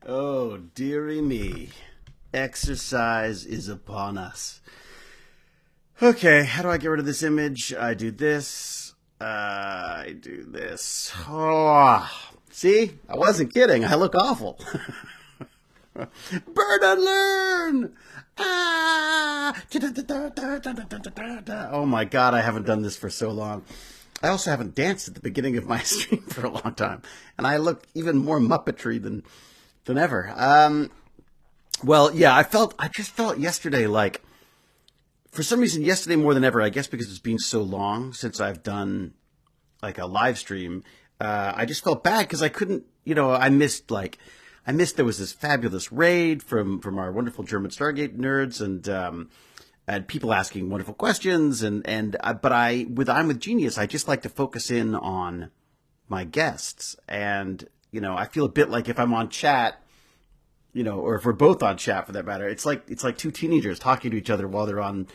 Oh, dearie me. Exercise is upon us. Okay, how do I get rid of this image? I do this. I do this. Oh, see? I wasn't kidding. I look awful. Burn and learn! Ah! Oh my god, I haven't done this for so long. I also haven't danced at the beginning of my stream for a long time. And I look even more Muppetry than ever. Well, yeah, I just felt yesterday like, for some reason, yesterday more than ever, I guess because it's been so long since I've done like a live stream, I just felt bad because I couldn't, I missed there was this fabulous raid from our wonderful German Stargate nerds and people asking wonderful questions but I'm with Genius, I just like to focus in on my guests and I feel a bit like if I'm on chat, or if we're both on chat for that matter, it's like two teenagers talking to each other while they're on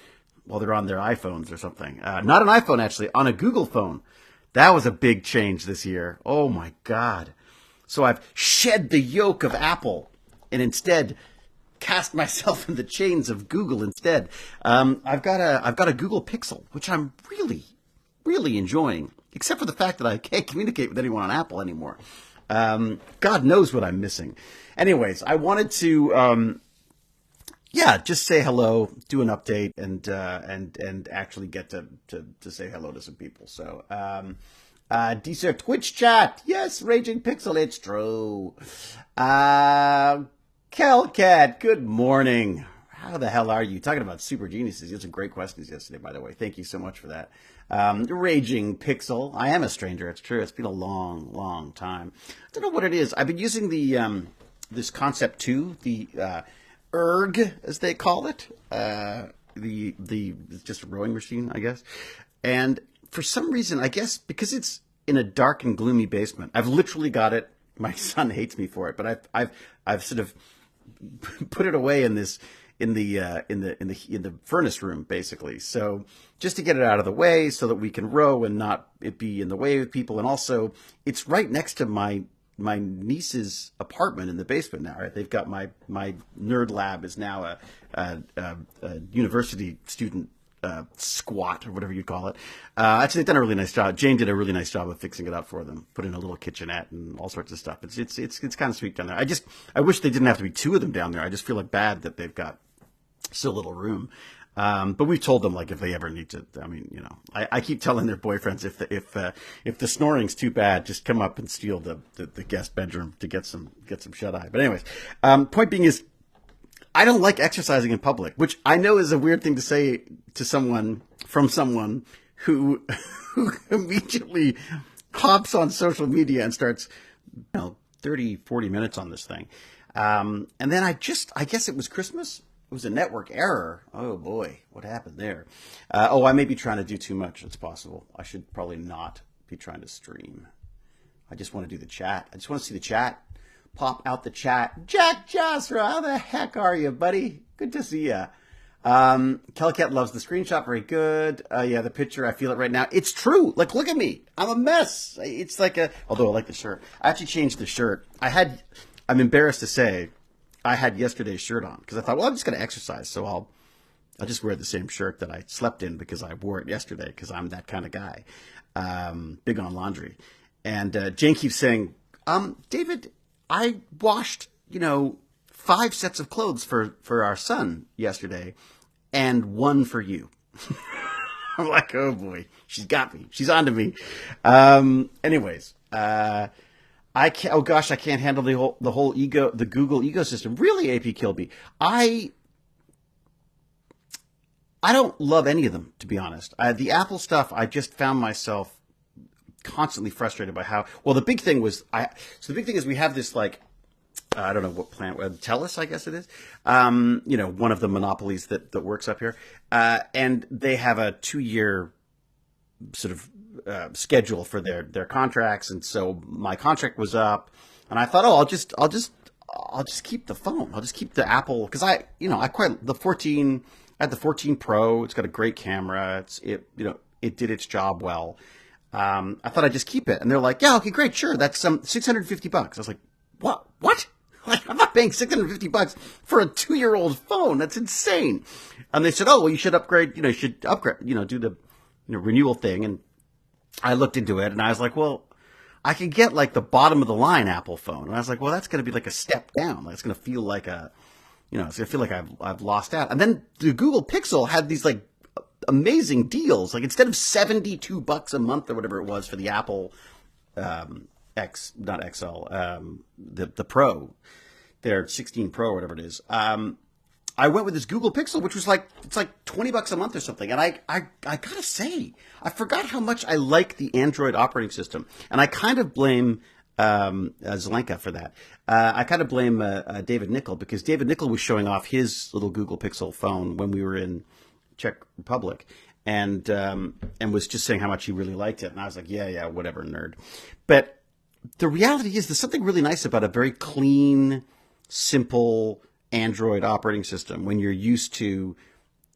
their iPhones or something. Not an iPhone actually, on a Google phone. That was a big change this year. Oh my God. So I've shed the yoke of Apple and instead cast myself in the chains of Google instead. I've got a Google Pixel, which I'm really, really enjoying, except for the fact that I can't communicate with anyone on Apple anymore. God knows what I'm missing. Anyways, I wanted to, just say hello, do an update, and actually get to say hello to some people. So, Desert Twitch chat. Yes, Raging Pixel, it's true. Kelcat, good morning. How the hell are you? Talking about super geniuses. You had some great questions yesterday, by the way. Thank you so much for that. Raging Pixel. I am a stranger. It's true. It's been a long, long time. I don't know what it is. I've been using this Concept 2, the erg, as they call it. It's just a rowing machine, I guess. And for some reason, I guess because it's in a dark and gloomy basement, I've literally got it. My son hates me for it, but I've sort of put it away in the furnace room, basically. So just to get it out of the way so that we can row and not it be in the way of people. And also it's right next to my niece's apartment in the basement now, right? They've got my nerd lab is now a university student squat or whatever you call it. Actually, they've done a really nice job. Jane did a really nice job of fixing it up for them, put in a little kitchenette and all sorts of stuff. It's kind of sweet down there. I wish they didn't have to be two of them down there. I just feel like bad that they've got so little room. But we've told them, like, if they ever need to, I mean, I keep telling their boyfriends if the snoring's too bad, just come up and steal the guest bedroom to get some shut eye. But anyways, point being is, I don't like exercising in public, which I know is a weird thing to say to someone who immediately hops on social media and starts, 30, 40 minutes on this thing. And then I guess it was Christmas. It was a network error. Oh boy, what happened there? I may be trying to do too much. It's possible. I should probably not be trying to stream. I just want to do the chat. I just want to see the chat. Pop out the chat. Jack Jasra, how the heck are you, buddy? Good to see ya. Kelcat loves the screenshot. Very good. Yeah, the picture. I feel it right now. It's true. Like, look at me. I'm a mess. It's like although I like the shirt. I actually changed the shirt. I'm embarrassed to say, I had yesterday's shirt on because I thought, well, I'm just going to exercise. So I'll just wear the same shirt that I slept in because I wore it yesterday because I'm that kind of guy. Big on laundry. And Jane keeps saying, David, I washed, 5 sets of clothes for our son yesterday and one for you. I'm like, oh boy, she's got me. She's onto me. Anyways, I can't, oh gosh, I can't handle the whole the Google ecosystem. Really, AP Kilby. I don't love any of them, to be honest. The Apple stuff, I just found myself constantly frustrated by the big thing is we have this, like, I don't know what plant, Telus, I guess it is. One of the monopolies that works up here. And they have a 2-year sort of schedule for their contracts. And so my contract was up and I thought, I'll just keep the phone. I'll just keep the Apple. Cause I quite the 14, I had the 14 Pro. It's got a great camera. It did its job well. I thought I'd just keep it. And they're like, yeah, okay, great. Sure. That's $650. I was like, what? Like, I'm not paying $650 for a 2-year-old phone. That's insane. And they said, oh, well, you should upgrade, you should upgrade, do the, renewal thing. And I looked into it and I was like, well, I could get like the bottom of the line Apple phone. And I was like, well, that's going to be like a step down. Like, it's going to feel like it's going to feel like I've lost out. And then the Google Pixel had these like amazing deals. Like, instead of $72 a month or whatever it was for the Apple, not XL, the Pro, their 16 Pro or whatever it is. I went with this Google Pixel, which was like, it's like $20 a month or something. And I gotta say, I forgot how much I like the Android operating system. And I kind of blame, Zelenka for that. I kind of blame, David Nickel, because David Nickel was showing off his little Google Pixel phone when we were in Czech Republic. And was just saying how much he really liked it. And I was like, yeah, whatever, nerd. But the reality is there's something really nice about a very clean, simple Android operating system when you're used to,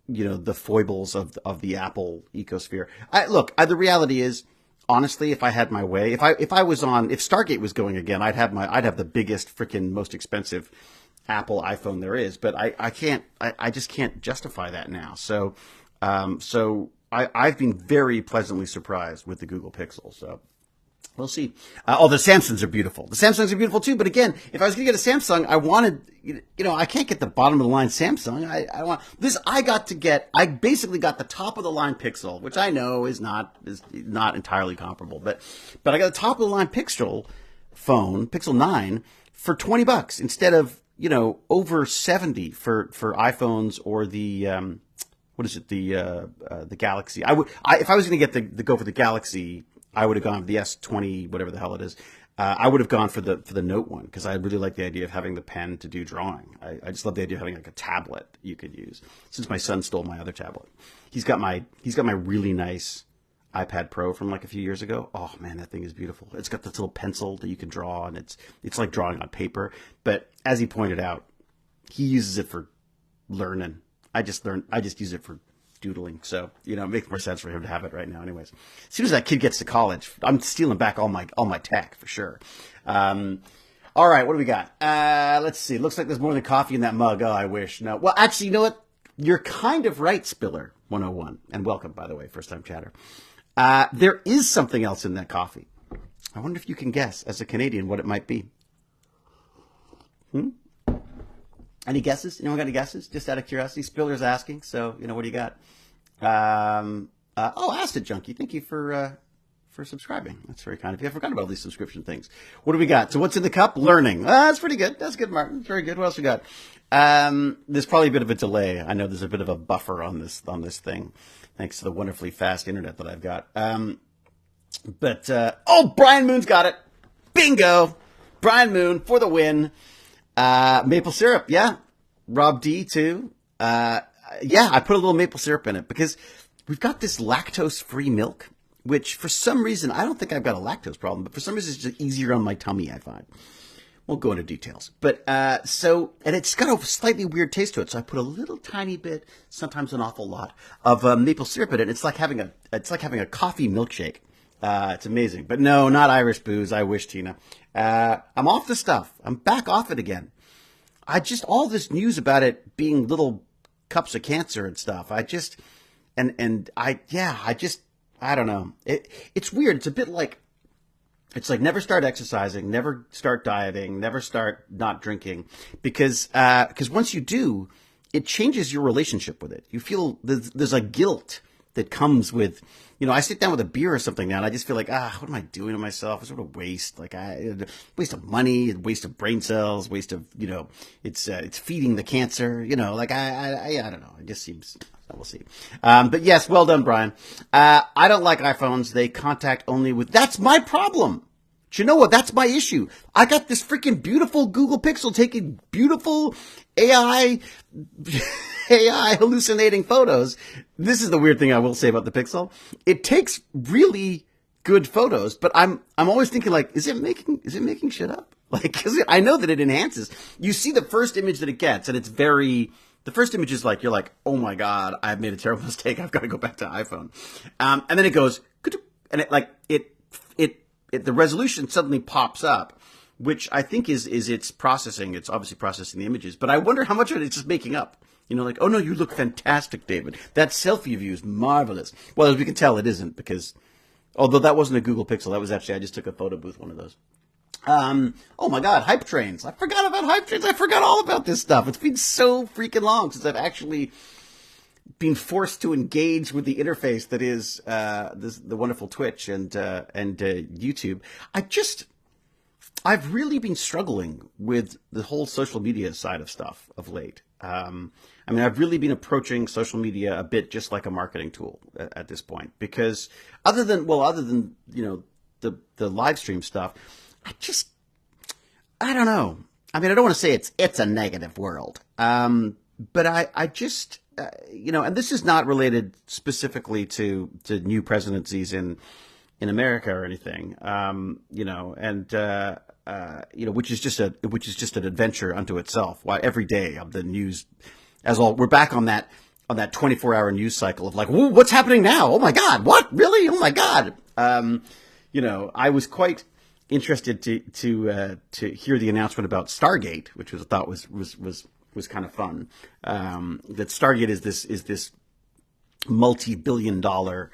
the foibles of the Apple ecosphere. The reality is, honestly, if I had my way, if Stargate was going again, I'd have the biggest, freaking most expensive Apple iPhone there is. But I just can't justify that now. So I've been very pleasantly surprised with the Google Pixel. So we'll see. The Samsungs are beautiful. The Samsungs are beautiful too. But again, if I was going to get a Samsung, I wanted, I can't get the bottom of the line Samsung. I want this. I basically got the top of the line Pixel, which I know is not entirely comparable, but I got the top of the line Pixel phone, Pixel 9, for $20 instead of, over 70 for iPhones or the, what is it? The Galaxy. If I was going to get go for the Galaxy, I would have gone for the S20, whatever the hell it is. I would have gone for the Note one because I really like the idea of having the pen to do drawing. I just love the idea of having like a tablet you could use. Since my son stole my other tablet, he's got my really nice iPad Pro from like a few years ago. Oh man, that thing is beautiful. It's got this little pencil that you can draw, and it's like drawing on paper. But as he pointed out, he uses it for learning. I just use it for doodling. So, it makes more sense for him to have it right now. Anyways, as soon as that kid gets to college, I'm stealing back all my tech for sure. All right, what do we got? Let's see. Looks like there's more than coffee in that mug. Oh, I wish. No. Well, actually, you know what? You're kind of right, Spiller 101. And welcome, by the way, first time chatter. There is something else in that coffee. I wonder if you can guess, as a Canadian, what it might be. Any guesses? Anyone got any guesses? Just out of curiosity. Spiller's asking, so, what do you got? Acid Junkie, thank you for subscribing. That's very kind of you. I forgot about all these subscription things. What do we got? So what's in the cup? Learning. That's pretty good. That's good, Martin. Very good. What else we got? There's probably a bit of a delay. I know there's a bit of a buffer on this thing, thanks to the wonderfully fast internet that I've got. Brian Moon's got it. Bingo. Brian Moon for the win. Maple syrup, yeah. Rob D too. I put a little maple syrup in it because we've got this lactose-free milk, which for some reason, I don't think I've got a lactose problem, but for some reason it's just easier on my tummy, I find. Won't go into details. But, and it's got a slightly weird taste to it. So I put a little tiny bit, sometimes an awful lot, of maple syrup in it. It's like having a coffee milkshake. It's amazing. But no, not Irish booze. I wish, Tina. I'm off the stuff. I'm back off it again. All this news about it being little cups of cancer and stuff. I don't know. It's weird. It's a bit like, it's like never start exercising, never start dieting, never start not drinking, because once you do, it changes your relationship with it. You feel there's a guilt that comes with, I sit down with a beer or something now and I just feel like, what am I doing to myself? It's sort of waste, waste of money, waste of brain cells, waste of, it's feeding the cancer, I don't know. It just seems, we'll see. But yes, well done, Brian. I don't like iPhones. They contact only with, that's my problem. Do you know what? That's my issue. I got this freaking beautiful Google Pixel taking beautiful AI hallucinating photos. This is the weird thing I will say about the Pixel. It takes really good photos, but I'm always thinking like, is it making shit up? Like, 'cause I know that it enhances. You see the first image that it gets, and the first image is like, you're like, oh my God, I've made a terrible mistake. I've got to go back to iPhone. And then it goes, and the resolution suddenly pops up. which I think is it's processing. It's obviously processing the images, but I wonder how much of it it's just making up. You know, like, oh no, you look fantastic, David. That selfie of you is marvelous. Well, as we can tell, it isn't, because although that wasn't a Google Pixel, that was actually, I just took a photo booth, one of those. Oh my God, hype trains. I forgot about hype trains. I forgot all about this stuff. It's been so freaking long since I've actually been forced to engage with the interface that is the wonderful Twitch and YouTube. I've really been struggling with the whole social media side of stuff of late. I mean, I've really been approaching social media a bit just like a marketing tool at this point, because other than you know, the live stream stuff, I don't know. I mean, I don't want to say it's a negative world, but I just you know, and this is not related specifically to new presidencies in America or anything, you know, and you know, which is just an adventure unto itself. Why every day of the news, we're back on that 24-hour news cycle of like, what's happening now? Oh my God, what, really? Oh my God. You know, I was quite interested to hear the announcement about Stargate, which I thought was kind of fun. That Stargate is this multi-billion-dollar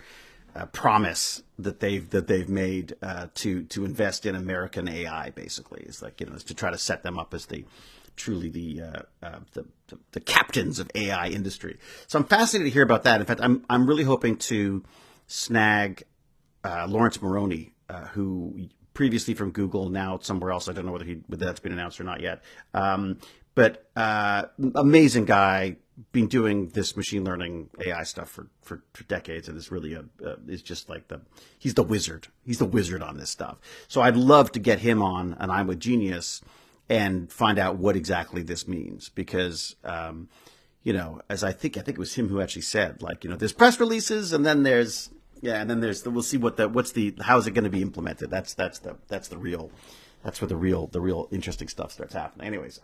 promise that they've made to invest in American AI. Basically, it's like, you know, it's to try to set them up as the captains of AI industry. So I'm fascinated to hear about that. In fact, I'm really hoping to snag Lawrence Moroney, who previously from Google, now somewhere else. I don't know whether that's been announced or not yet. But amazing guy, been doing this machine learning AI stuff for decades, and is really is just like he's the wizard. He's the wizard on this stuff. So I'd love to get him on, and I'm a Genius, and find out what exactly this means, because you know, as I think it was him who actually said, like, you know, there's press releases, and then there's we'll see how is it going to be implemented. That's the real. That's where the real interesting stuff starts happening. Anyways,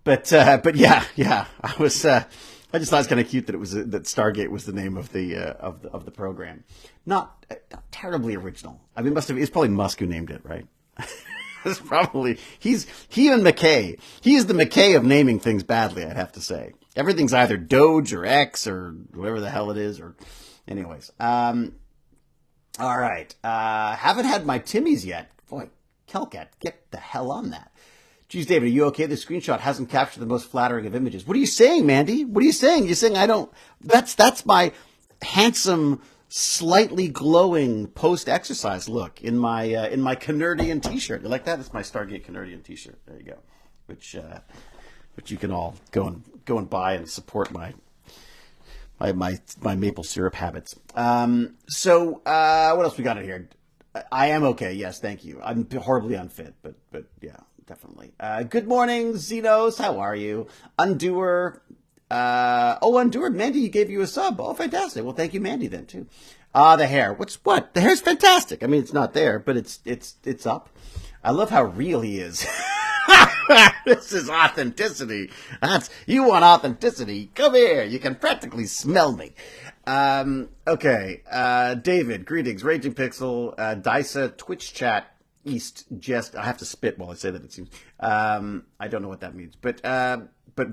but yeah, I just thought it was kind of cute that that Stargate was the name of the program. Not terribly original. I mean, it's probably Musk who named it, right? It's probably he and McKay. He is the McKay of naming things badly, I'd have to say. Everything's either Doge or X or whatever the hell it is. Or, anyways, all right. Haven't had my Timmies yet. Boy, Kelcat, get the hell on that. Geez, David, are you okay? The screenshot hasn't captured the most flattering of images. What are you saying, Mandy? What are you saying? You're saying I don't... That's my handsome, slightly glowing post-exercise look in my Canardian t-shirt. You like that? It's my Stargate Canardian t-shirt. There you go. Which you can all go and buy and support my maple syrup habits. So what else we got in here? I am okay. Yes, thank you. I'm horribly unfit, but yeah, definitely. Good morning, Xenos. How are you? Undoer. Undoer. Mandy gave you a sub. Oh, fantastic. Well, thank you, Mandy, then too. The hair. What? The hair's fantastic. I mean, it's not there, but it's up. I love how real he is. This is authenticity. You want authenticity? Come here. You can practically smell me. Okay. David, greetings. Raging Pixel, Dysa, Twitch chat, East, Jest. I have to spit while I say that, it seems. I don't know what that means, but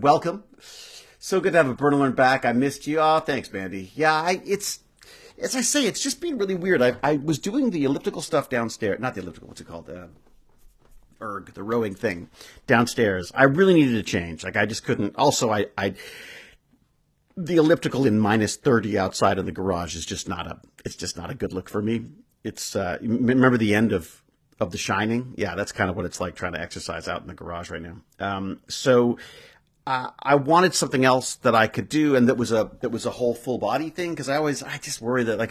welcome. So good to have a Burn Alert back. I missed you. Oh, thanks, Mandy. Yeah, it's, as I say, it's just been really weird. I was doing the elliptical stuff downstairs. Not the elliptical, what's it called? The rowing thing downstairs. I really needed a change. Like, I just couldn't. Also, the elliptical in -30 outside of the garage is just not a good look for me. It's remember the end of The Shining? Yeah, that's kind of what it's like trying to exercise out in the garage right now. So I wanted something else that I could do, and that was a whole full body thing, because I just worry that, like,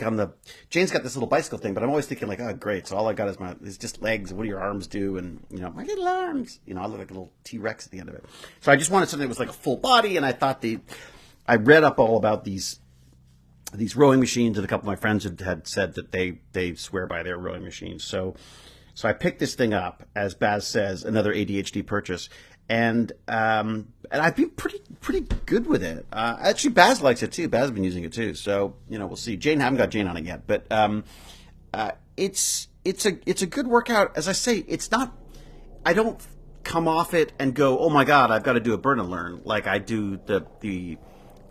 Jane's got this little bicycle thing, but I'm always thinking, like, oh great, so all I got is just legs. What do your arms do? And, you know, my little arms, you know, I look like a little T-Rex at the end of it. So I just wanted something that was like a full body, and I thought I read up all about these rowing machines, and a couple of my friends had said that they swear by their rowing machines. So I picked this thing up, as Baz says, another ADHD purchase. And I've been pretty good with it. Actually, Baz likes it too. Baz has been using it too. So, you know, we'll see. I haven't got Jane on it yet, but it's a good workout. As I say, it's I don't come off it and go, oh my God, I've got to do a burn and learn like I do the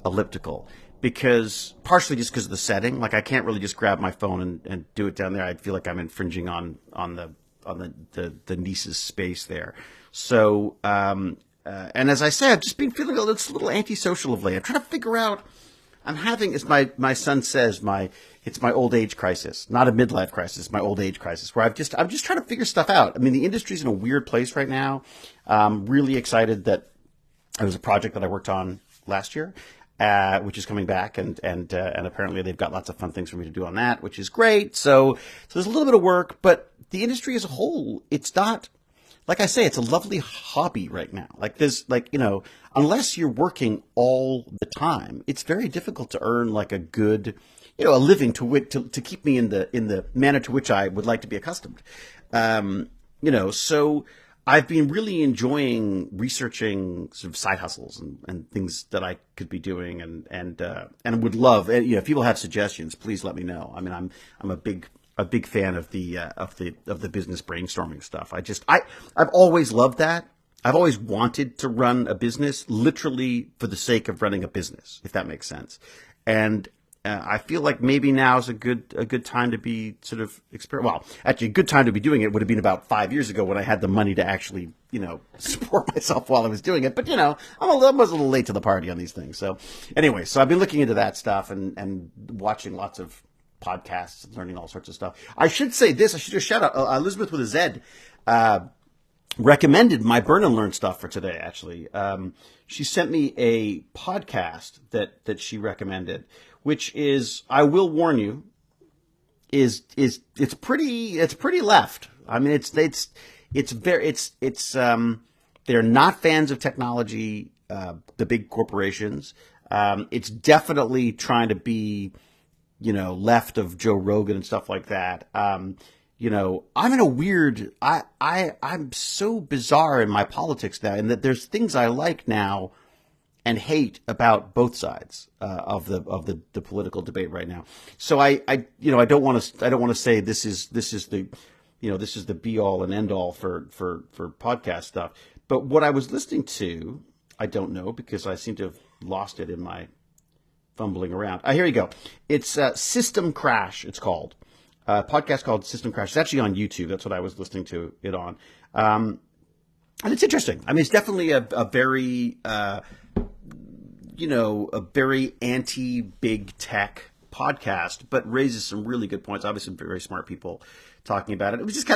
elliptical, because partially just because of the setting. Like I can't really just grab my phone and do it down there. I'd feel like I'm infringing on the niece's space there. So and as I said, I've just been feeling a little antisocial of late. I'm trying to figure out. I'm having, as my son says, it's my old age crisis, not a midlife crisis, my old age crisis, where I'm just trying to figure stuff out. I mean, the industry's in a weird place right now. Really excited that it was a project that I worked on last year, which is coming back, and apparently they've got lots of fun things for me to do on that, which is great. So there's a little bit of work, but the industry as a whole, it's not. Like I say, it's a lovely hobby right now. Like there's unless you're working all the time, it's very difficult to earn like a good, a living to keep me in the manner to which I would like to be accustomed. So I've been really enjoying researching sort of side hustles and things that I could be doing, and would love. If people have suggestions, please let me know. I mean, I'm a big fan of the business brainstorming stuff. I've always loved that. I've always wanted to run a business, literally for the sake of running a business, if that makes sense. And I feel like maybe now is a good time to be sort of well, actually, a good time to be doing it would have been about 5 years ago when I had the money to actually support myself while I was doing it. But I was a little late to the party on these things. So anyway, I've been looking into that stuff and watching lots of podcasts and learning all sorts of stuff. I should say this. I should just shout out Elizabeth with a Z recommended my Burn and Learn stuff for today. Actually, she sent me a podcast that she recommended, which is, I will warn you, it's pretty left. I mean, they're not fans of technology, the big corporations. It's definitely trying to be left of Joe Rogan and stuff like that. I'm in a weird, I'm so bizarre in my politics now, in that there's things I like now and hate about both sides of the political debate right now. So I don't want to say this is the be all and end all for podcast stuff. But what I was listening to, I don't know, because I seem to have lost it in my fumbling around. Here you go. It's System Crash, it's called. A podcast called System Crash. It's actually on YouTube. That's what I was listening to it on. And it's interesting. I mean, it's definitely a very, a very anti-big tech podcast, but raises some really good points. Obviously, very smart people talking about it. It was just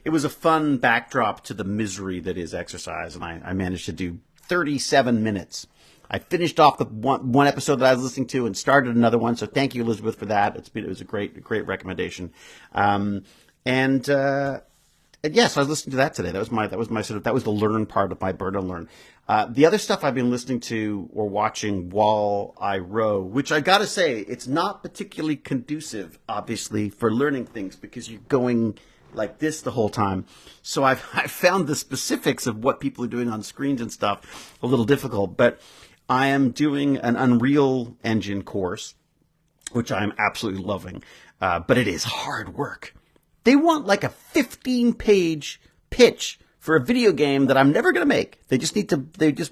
it was a fun backdrop to the misery that is exercise. And I managed to do 37 minutes. I finished off the one episode that I was listening to and started another one. So thank you, Elizabeth, for that. It was a great recommendation. And yes, I was listening to that today. That was the learn part of my Burn and Learn. The other stuff I've been listening to or watching while I row, which I got to say, it's not particularly conducive, obviously, for learning things, because you're going like this the whole time. So I found the specifics of what people are doing on screens and stuff a little difficult, but I am doing an Unreal Engine course, which I'm absolutely loving, but it is hard work. They want like a 15-page pitch for a video game that I'm never going to make. They just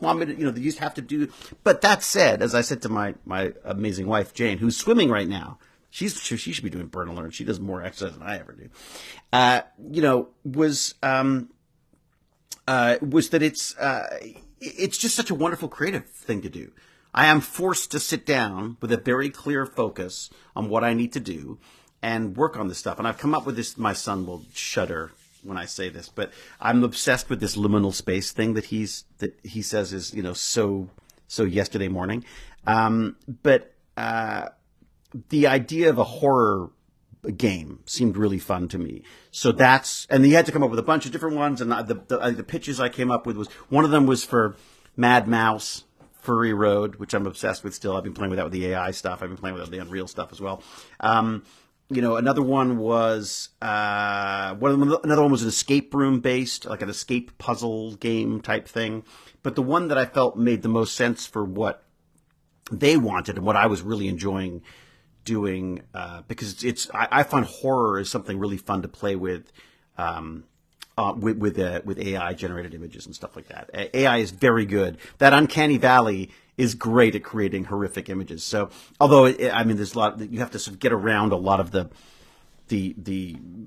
want me to, they just have to do. But that said, as I said to my amazing wife, Jane, who's swimming right now, she should be doing Burn and Learn. She does more exercise than I ever do. Was that it's just such a wonderful creative thing to do. I am forced to sit down with a very clear focus on what I need to do and work on this stuff. And I've come up with this. My son will shudder when I say this, but I'm obsessed with this liminal space thing that he says is so yesterday morning. But the idea of a horror game seemed really fun to me. So and he had to come up with a bunch of different ones. And the pitches I came up with one of them was for Mad Mouse Furry Road, which I'm obsessed with still. I've been playing with that with the AI stuff. I've been playing with the Unreal stuff as well. Another one was another one was an escape room based, like an escape puzzle game type thing. But the one that I felt made the most sense for what they wanted and what I was really enjoying doing, because I find horror is something really fun to play with with AI generated images and stuff like that. AI is very good. That uncanny valley is great at creating horrific images. So, although I mean, there's a lot you have to sort of get around a lot of the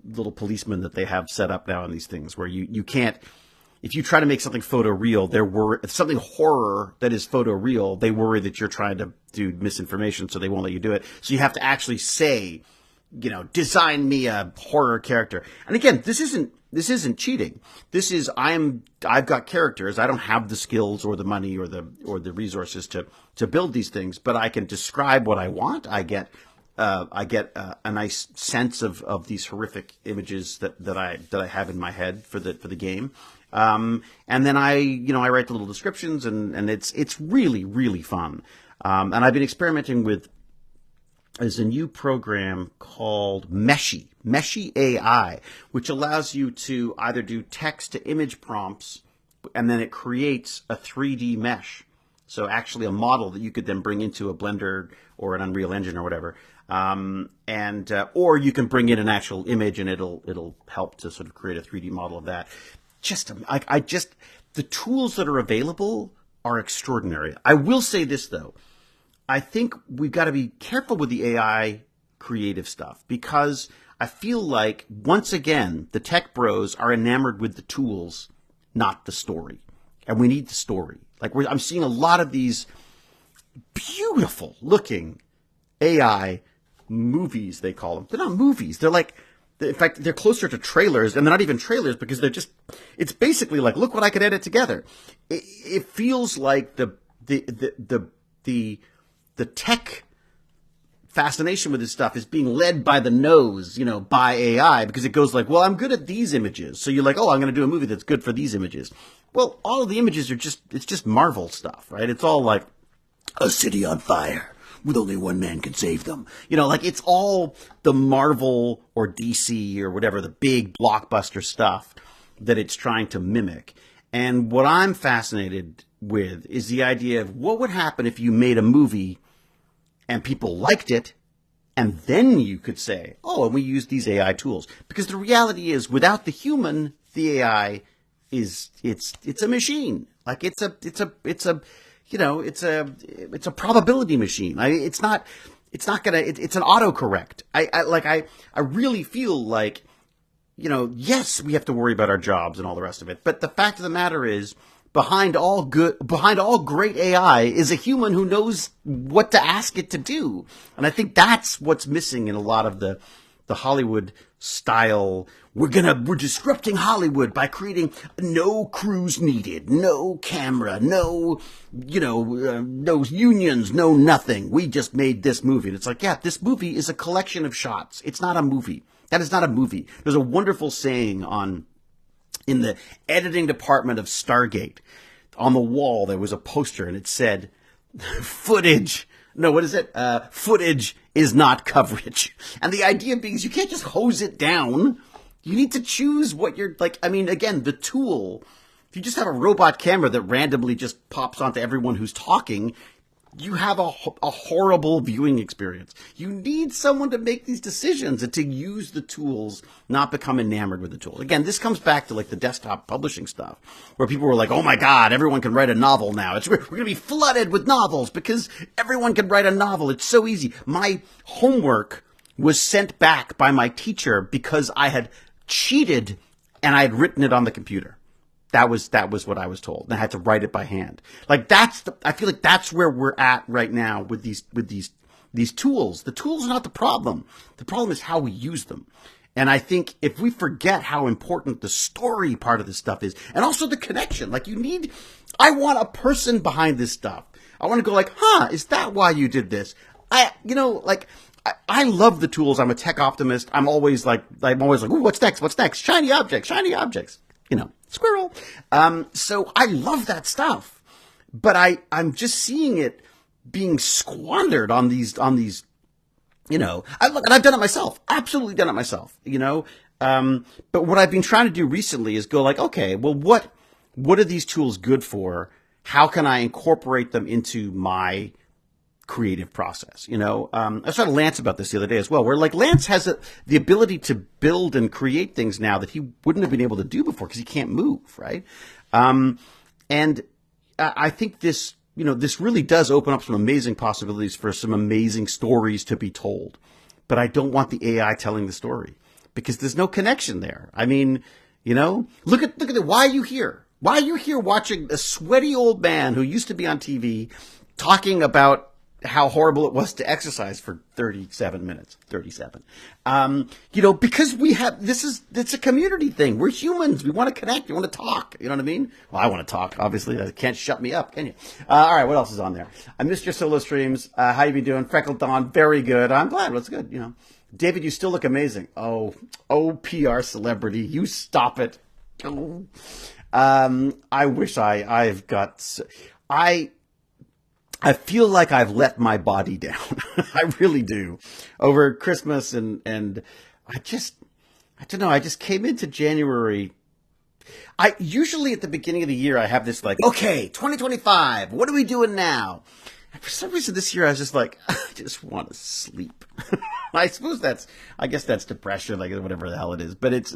little policemen that they have set up now on these things, where you can't. If you try to make something photoreal, if something horror that is photoreal, they worry that you're trying to do misinformation, so they won't let you do it. So you have to actually say, design me a horror character. And again, this isn't cheating. This is I've got characters. I don't have the skills or the money or the resources to build these things, but I can describe what I want. I get a nice sense of these horrific images that I have in my head for the game. And then I write the little descriptions, and it's really, really fun. And I've been experimenting with, there's a new program called Meshy AI, which allows you to either do text to image prompts, and then it creates a 3D mesh. So actually a model that you could then bring into a Blender or an Unreal Engine or whatever. Or you can bring in an actual image, and it'll help to sort of create a 3D model of that. The tools that are available are extraordinary. I will say this though. I think we've got to be careful with the AI creative stuff, because I feel like, once again, the tech bros are enamored with the tools, not the story. And we need the story. I'm seeing a lot of these beautiful looking AI movies, they call them. They're not movies. They're in fact, they're closer to trailers, and they're not even trailers, because it's basically like, look what I could edit together. It feels like the tech fascination with this stuff is being led by the nose, by AI, because it goes like, well, I'm good at these images. So you're like, oh, I'm going to do a movie that's good for these images. Well, all of the images it's just Marvel stuff, right? It's all like a city on fire with only one man can save them. It's all the Marvel or DC or whatever, the big blockbuster stuff that it's trying to mimic. And what I'm fascinated with is the idea of what would happen if you made a movie and people liked it, and then you could say, oh, and we use these AI tools. Because the reality is, without the human, the AI it's a machine. It's a probability machine. It's an autocorrect. I really feel like, yes, we have to worry about our jobs and all the rest of it. But the fact of the matter is, behind all great AI is a human who knows what to ask it to do. And I think that's what's missing in a lot of the Hollywood style. We're disrupting Hollywood by creating no crews needed, no camera, no unions, no nothing. We just made this movie. And it's like, yeah, this movie is a collection of shots. It's not a movie. That is not a movie. There's a wonderful saying in the editing department of Stargate. On the wall, there was a poster, and it said, footage is not coverage. And the idea being is, you can't just hose it down. You need to choose what you're like. I mean, again, the tool, if you just have a robot camera that randomly just pops onto everyone who's talking, you have a horrible viewing experience. You need someone to make these decisions and to use the tools, not become enamored with the tools. Again, this comes back to the desktop publishing stuff, where people were like, oh my God, everyone can write a novel now. We're going to be flooded with novels because everyone can write a novel. It's so easy. My homework was sent back by my teacher because I had cheated and I had written it on the computer. That was what I was told. And I had to write it by hand. I feel like that's where we're at right now with these tools. The tools are not the problem. The problem is how we use them. And I think if we forget how important the story part of this stuff is, and also the connection, I want a person behind this stuff. I want to go is that why you did this? I love the tools. I'm a tech optimist. I'm always like, ooh, what's next? What's next? Shiny objects. Squirrel. So I love that stuff, but I'm just seeing it being squandered on these, and I've done it myself, absolutely done it myself, but what I've been trying to do recently is go okay, well, what are these tools good for? How can I incorporate them into my creative process. I was talking to Lance about this the other day as well, where like Lance has the ability to build and create things now that he wouldn't have been able to do before because he can't move, right? And I think this, this really does open up some amazing possibilities for some amazing stories to be told. But I don't want the AI telling the story because there's no connection there. I mean, look at why are you here? Why are you here watching a sweaty old man who used to be on TV talking about how horrible it was to exercise for 37 minutes, 37. Because it's a community thing. We're humans. We want to connect. We want to talk. You know what I mean? Well, I want to talk, obviously. You can't shut me up, can you? All right. What else is on there? I missed your solo streams. How you been doing? Freckled Dawn. Very good. I'm glad. What's good? David, you still look amazing. Oh, PR celebrity. You stop it. Oh. I wish I've got, I feel like I've let my body down. I really do. Over Christmas and I don't know, I just came into January. I usually at the beginning of the year, I have this like, okay, 2025, what are we doing now? And for some reason this year I was just like, I just want to sleep. I guess that's depression, like whatever the hell it is. But it's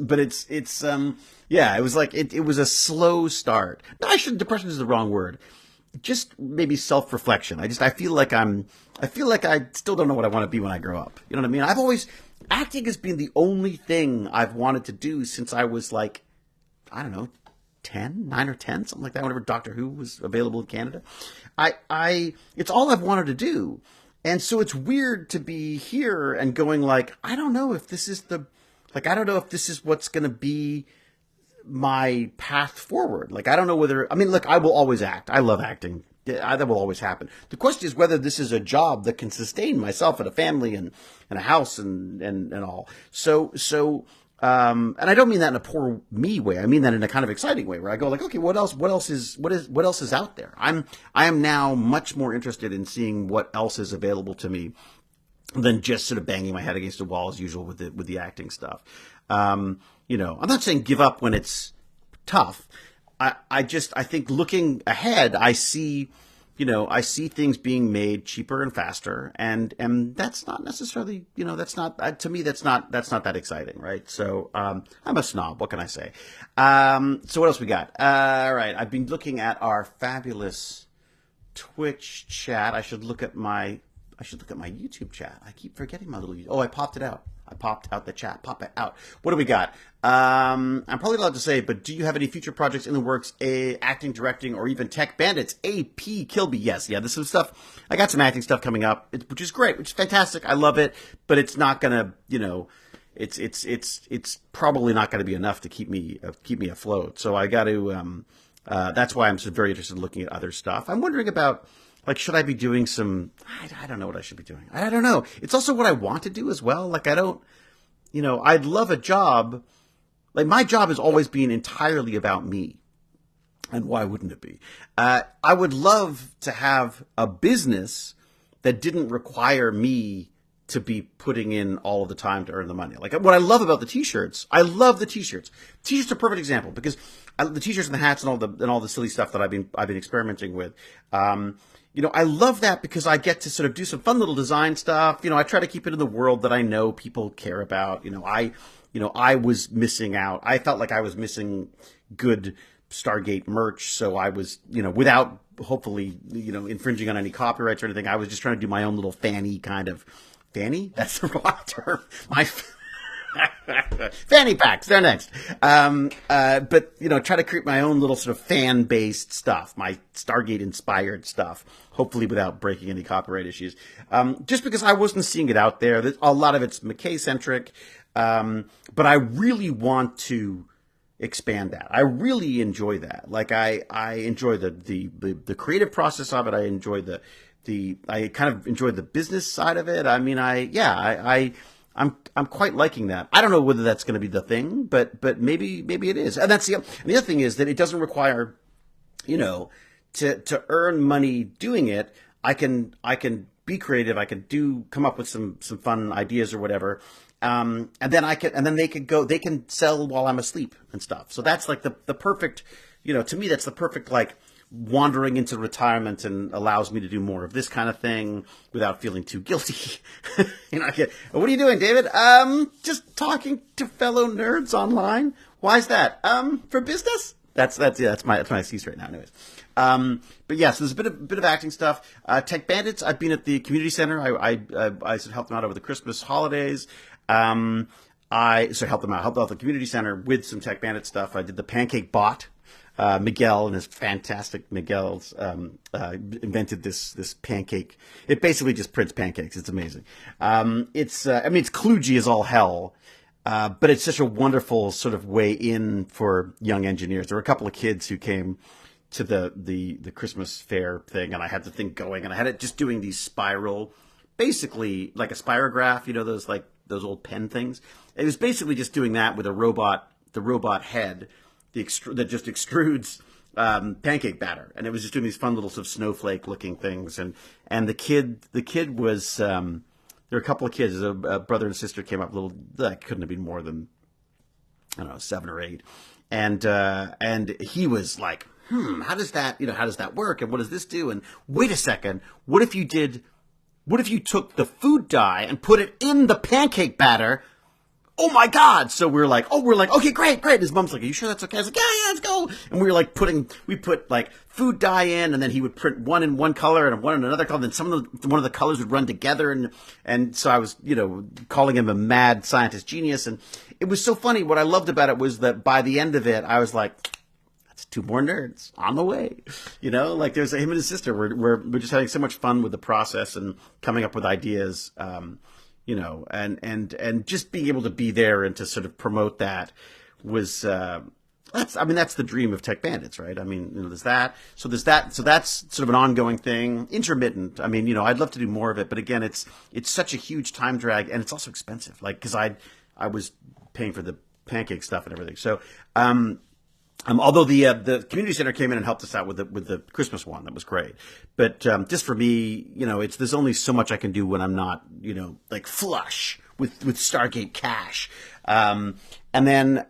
yeah, it was like, it was a slow start. No, depression is the wrong word. Just maybe self-reflection. I feel like I still don't know what I want to be when I grow up. You know what I mean? Acting has been the only thing I've wanted to do since I was like, I don't know, 9 or 10, something like that, whenever Doctor Who was available in Canada. It's all I've wanted to do. And so it's weird to be here and going like, I don't know if this is what's going to be my path forward. Like, I don't know look, I will always act. I love acting. That will always happen. The question is whether this is a job that can sustain myself and a family and a house and all. So, and I don't mean that in a poor me way. I mean that in a kind of exciting way where I go like, okay, what else is out there? I am now much more interested in seeing what else is available to me than just sort of banging my head against the wall as usual with the acting stuff. I'm not saying give up when it's tough. I think looking ahead, I see things being made cheaper and faster, and that's not necessarily, to me, that's not that exciting, right? So, I'm a snob. What can I say? So what else we got? All right. I've been looking at our fabulous Twitch chat. I should look at my YouTube chat. I keep forgetting my little. Oh, I popped it out. I popped out the chat. Pop it out. What do we got? I'm probably allowed to say, but do you have any future projects in the works? Acting, directing, or even tech bandits? AP Kilby. Yes. Yeah. There's some stuff. I got some acting stuff coming up, which is great, which is fantastic. I love it, but it's not gonna, it's probably not gonna be enough to keep me afloat. So I got to. That's why I'm so very interested in looking at other stuff. I'm wondering about. Like, should I be doing some, I don't know what I should be doing. I don't know. It's also what I want to do as well. Like, I'd love a job. Like, my job has always been entirely about me. And why wouldn't it be? I would love to have a business that didn't require me to be putting in all of the time to earn the money. Like, what I love about the t-shirts, I love the t-shirts. T-shirts are a perfect example because the t-shirts and the hats and all the silly stuff that I've been experimenting with. I love that because I get to sort of do some fun little design stuff. I try to keep it in the world that I know people care about. I was missing out. I felt like I was missing good Stargate merch. So I was, without hopefully, infringing on any copyrights or anything, I was just trying to do my own little fanny kind of fanny. That's the wrong term. Fanny packs, they're next. But try to create my own little sort of fan-based stuff, my Stargate-inspired stuff, hopefully without breaking any copyright issues. Just because I wasn't seeing it out there. A lot of it's McKay-centric, but I really want to expand that. I really enjoy that. Like I enjoy the creative process of it. I enjoy I kind of enjoy the business side of it. I mean, I'm quite liking that. I don't know whether that's going to be the thing, but maybe it is. And that's the other thing is that it doesn't require, to earn money doing it. I can be creative. I can come up with some fun ideas or whatever. And then they can sell while I'm asleep and stuff. So that's like the perfect, to me, that's the perfect, like wandering into retirement and allows me to do more of this kind of thing without feeling too guilty. What are you doing, David? Just talking to fellow nerds online. Why is that? For business? That's my excuse right now, anyways. But yeah, so there's a bit of acting stuff. Tech Bandits. I've been at the community center. I sort of helped them out over the Christmas holidays. Helped out the community center with some Tech Bandit stuff. I did the pancake bot. Miguel and his fantastic Miguel's invented this pancake. It basically just prints pancakes. It's amazing. It's kludgy as all hell. But it's such a wonderful sort of way in for young engineers. There were a couple of kids who came to the Christmas fair thing, and I had the thing going, and I had it just doing these spiral, basically like a spirograph, those old pen things. It was basically just doing that with the robot head, that just extrudes pancake batter, and it was just doing these fun little sort of snowflake looking things, and the kid was. There were a couple of kids, a brother and sister came up, that couldn't have been more than, I don't know, 7 or 8. And he was like, how does that work? And what does this do? And wait a second, what if you took the food dye and put it in the pancake batter? Oh my God. So we're like, okay, great. His mom's like, are you sure that's okay? I was like, yeah, let's go. And we were we put like food dye in, and then he would print one in one color and one in another color. And then one of the colors would run together. And so I was, calling him a mad scientist genius. And it was so funny. What I loved about it was that by the end of it, I was like, that's 2 more nerds on the way. There's him and his sister. We're just having so much fun with the process and coming up with ideas. And just being able to be there and to sort of promote that was, that's the dream of Tech Bandits, right? There's that. So that's sort of an ongoing thing, intermittent. I'd love to do more of it, but again, it's such a huge time drag, and it's also expensive. Cause I was paying for the pancake stuff and everything. So, although the community center came in and helped us out with the Christmas one, that was great. But just for me, there's only so much I can do when I'm not, flush with Stargate cash. And then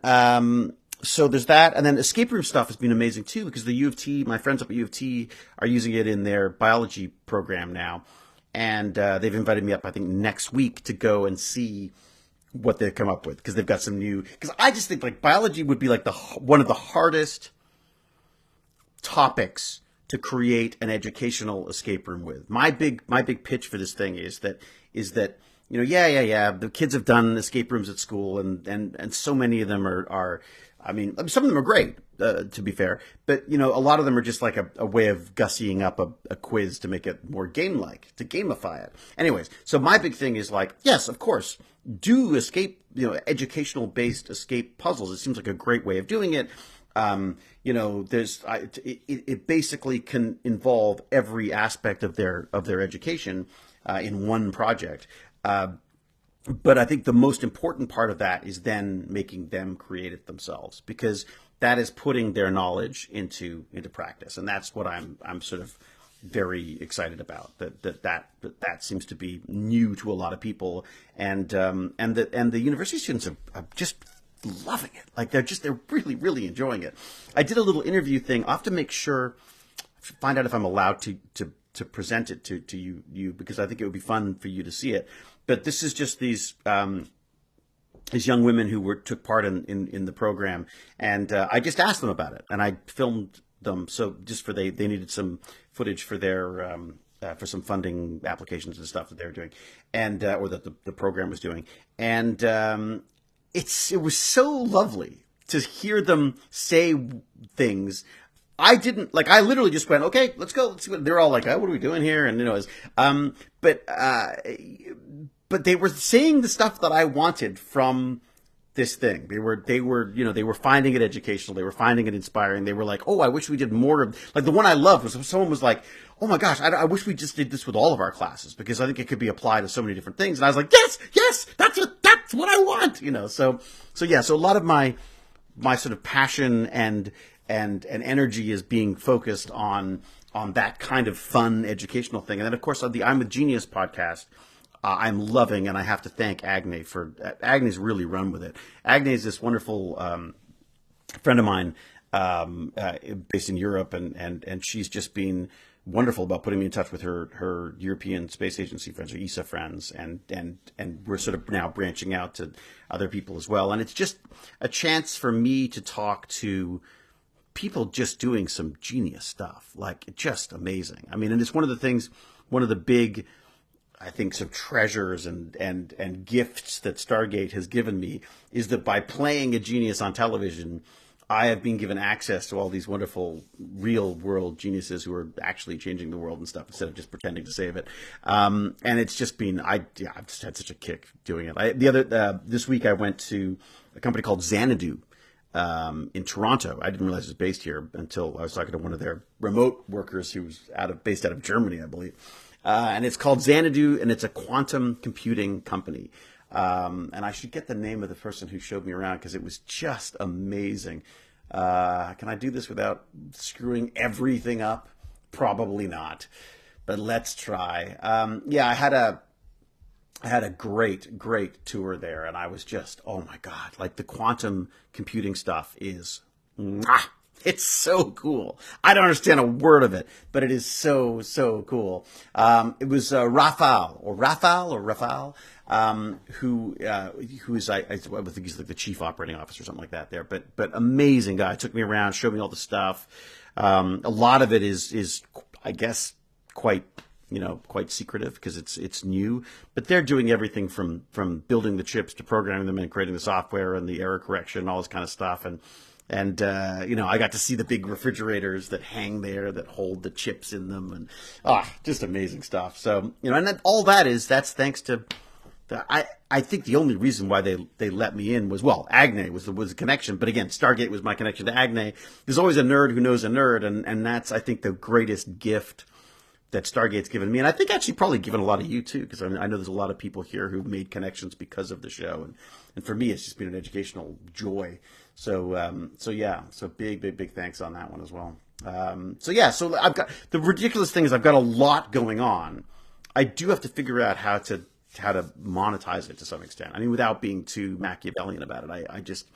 so there's that, and then escape room stuff has been amazing too, because the U of T, my friends up at U of T are using it in their biology program now, and they've invited me up, I think, next week to go and see what they've come up with, because they've got some new. Because I just think biology would be one of the hardest topics to create an educational escape room with. My big pitch for this thing is that the kids have done escape rooms at school, and so many of them are some of them are great, to be fair, but a lot of them are just like a way of gussying up a quiz to make it more game-like, to gamify it. Anyways, so my big thing is yes, of course, do escape, educational-based escape puzzles. It seems like a great way of doing it. It basically can involve every aspect of their education in one project. But I think the most important part of that is then making them create it themselves, because that is putting their knowledge into practice, and that's what I'm sort of very excited about. That seems to be new to a lot of people, and the university students are just loving it. They're really, really enjoying it. I did a little interview thing. I have to make sure, find out if I'm allowed to present it to you, because I think it would be fun for you to see it. But this is just these young women who took part in the program, and I just asked them about it, and I filmed them. So just they needed some footage for their for some funding applications and stuff that they were doing, and or that the program was doing, and it was so lovely to hear them say things. I didn't I literally just went, okay, let's go. They're all like, oh, what are we doing here? And but they were saying the stuff that I wanted from this thing. They were finding it educational. They were finding it inspiring. They were like, oh, I wish we did more of, the one I loved was someone was like, oh my gosh, I wish we just did this with all of our classes, because I think it could be applied to so many different things. And I was like, yes, that's what I want, So a lot of my sort of passion and energy is being focused on that kind of fun educational thing. And then, of course, on the I'm a Genius podcast, I'm loving, and I have to thank Agne Agne's really run with it. Agne is this wonderful friend of mine based in Europe, and she's just been wonderful about putting me in touch with her European Space Agency friends, or ESA friends, and we're sort of now branching out to other people as well. And it's just a chance for me to talk to people just doing some genius stuff, like just amazing. I mean, and it's one of the things, one of the big, I think, some treasures and gifts that Stargate has given me is that by playing a genius on television, I have been given access to all these wonderful real world geniuses who are actually changing the world and stuff instead of just pretending to save it. And it's just been, I've just had such a kick doing it. This week I went to a company called Xanadu in Toronto. I didn't realize it was based here until I was talking to one of their remote workers who was based out of Germany, I believe. And it's called Xanadu, and it's a quantum computing company. And I should get the name of the person who showed me around because it was just amazing. Can I do this without screwing everything up? Probably not, but let's try. Yeah, I had a great tour there, and I was just, oh my God, like the quantum computing stuff is, mwah, it's so cool. I don't understand a word of it, but it is so cool. It was Rafal, who is I think he's like the chief operating officer or something like that there, but amazing guy. Took me around, showed me all the stuff. A lot of it is I guess quite secretive because it's new, but they're doing everything from building the chips to programming them and creating the software and the error correction and all this kind of stuff. And I got to see the big refrigerators that hang there that hold the chips in them, and just amazing stuff. So, and that's thanks to I think the only reason why they let me in was, well, Agne was the connection, but again, Stargate was my connection to Agne. There's always a nerd who knows a nerd, and that's, I think, the greatest gift that Stargate's given me, and I think actually probably given a lot of you too, because I know there's a lot of people here who've made connections because of the show, and for me it's just been an educational joy. So big thanks on that one as well. So I've got, the ridiculous thing is I've got a lot going on. I do have to figure out how to monetize it to some extent. I mean, without being too Machiavellian about it. I just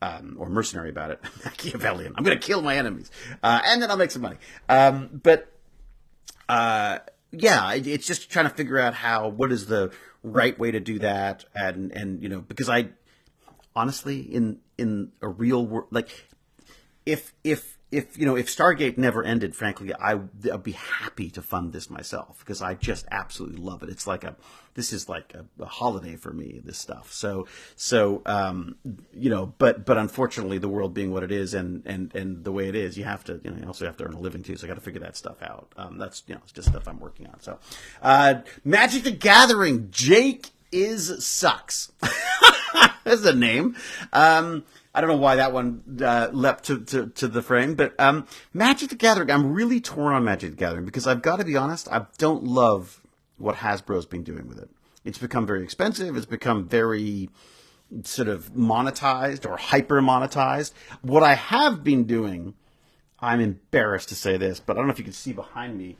or mercenary about it. Machiavellian. I'm going to kill my enemies, and then I'll make some money. It's just trying to figure out what is the right way to do that, and because I honestly in a real world, like if Stargate never ended, frankly, I'd be happy to fund this myself because I just absolutely love it. It's like this is like a holiday for me, this stuff. But unfortunately, the world being what it is and the way it is, you have to, you also have to earn a living too. So I got to figure that stuff out. That's, it's just stuff I'm working on. So, Magic the Gathering, Jake sucks. That's the name. I don't know why that one leapt to the frame, but Magic the Gathering, I'm really torn on Magic the Gathering because I've got to be honest, I don't love what Hasbro's been doing with it. It's become very expensive. It's become very sort of monetized or hyper monetized. What I have been doing, I'm embarrassed to say this, but I don't know if you can see behind me,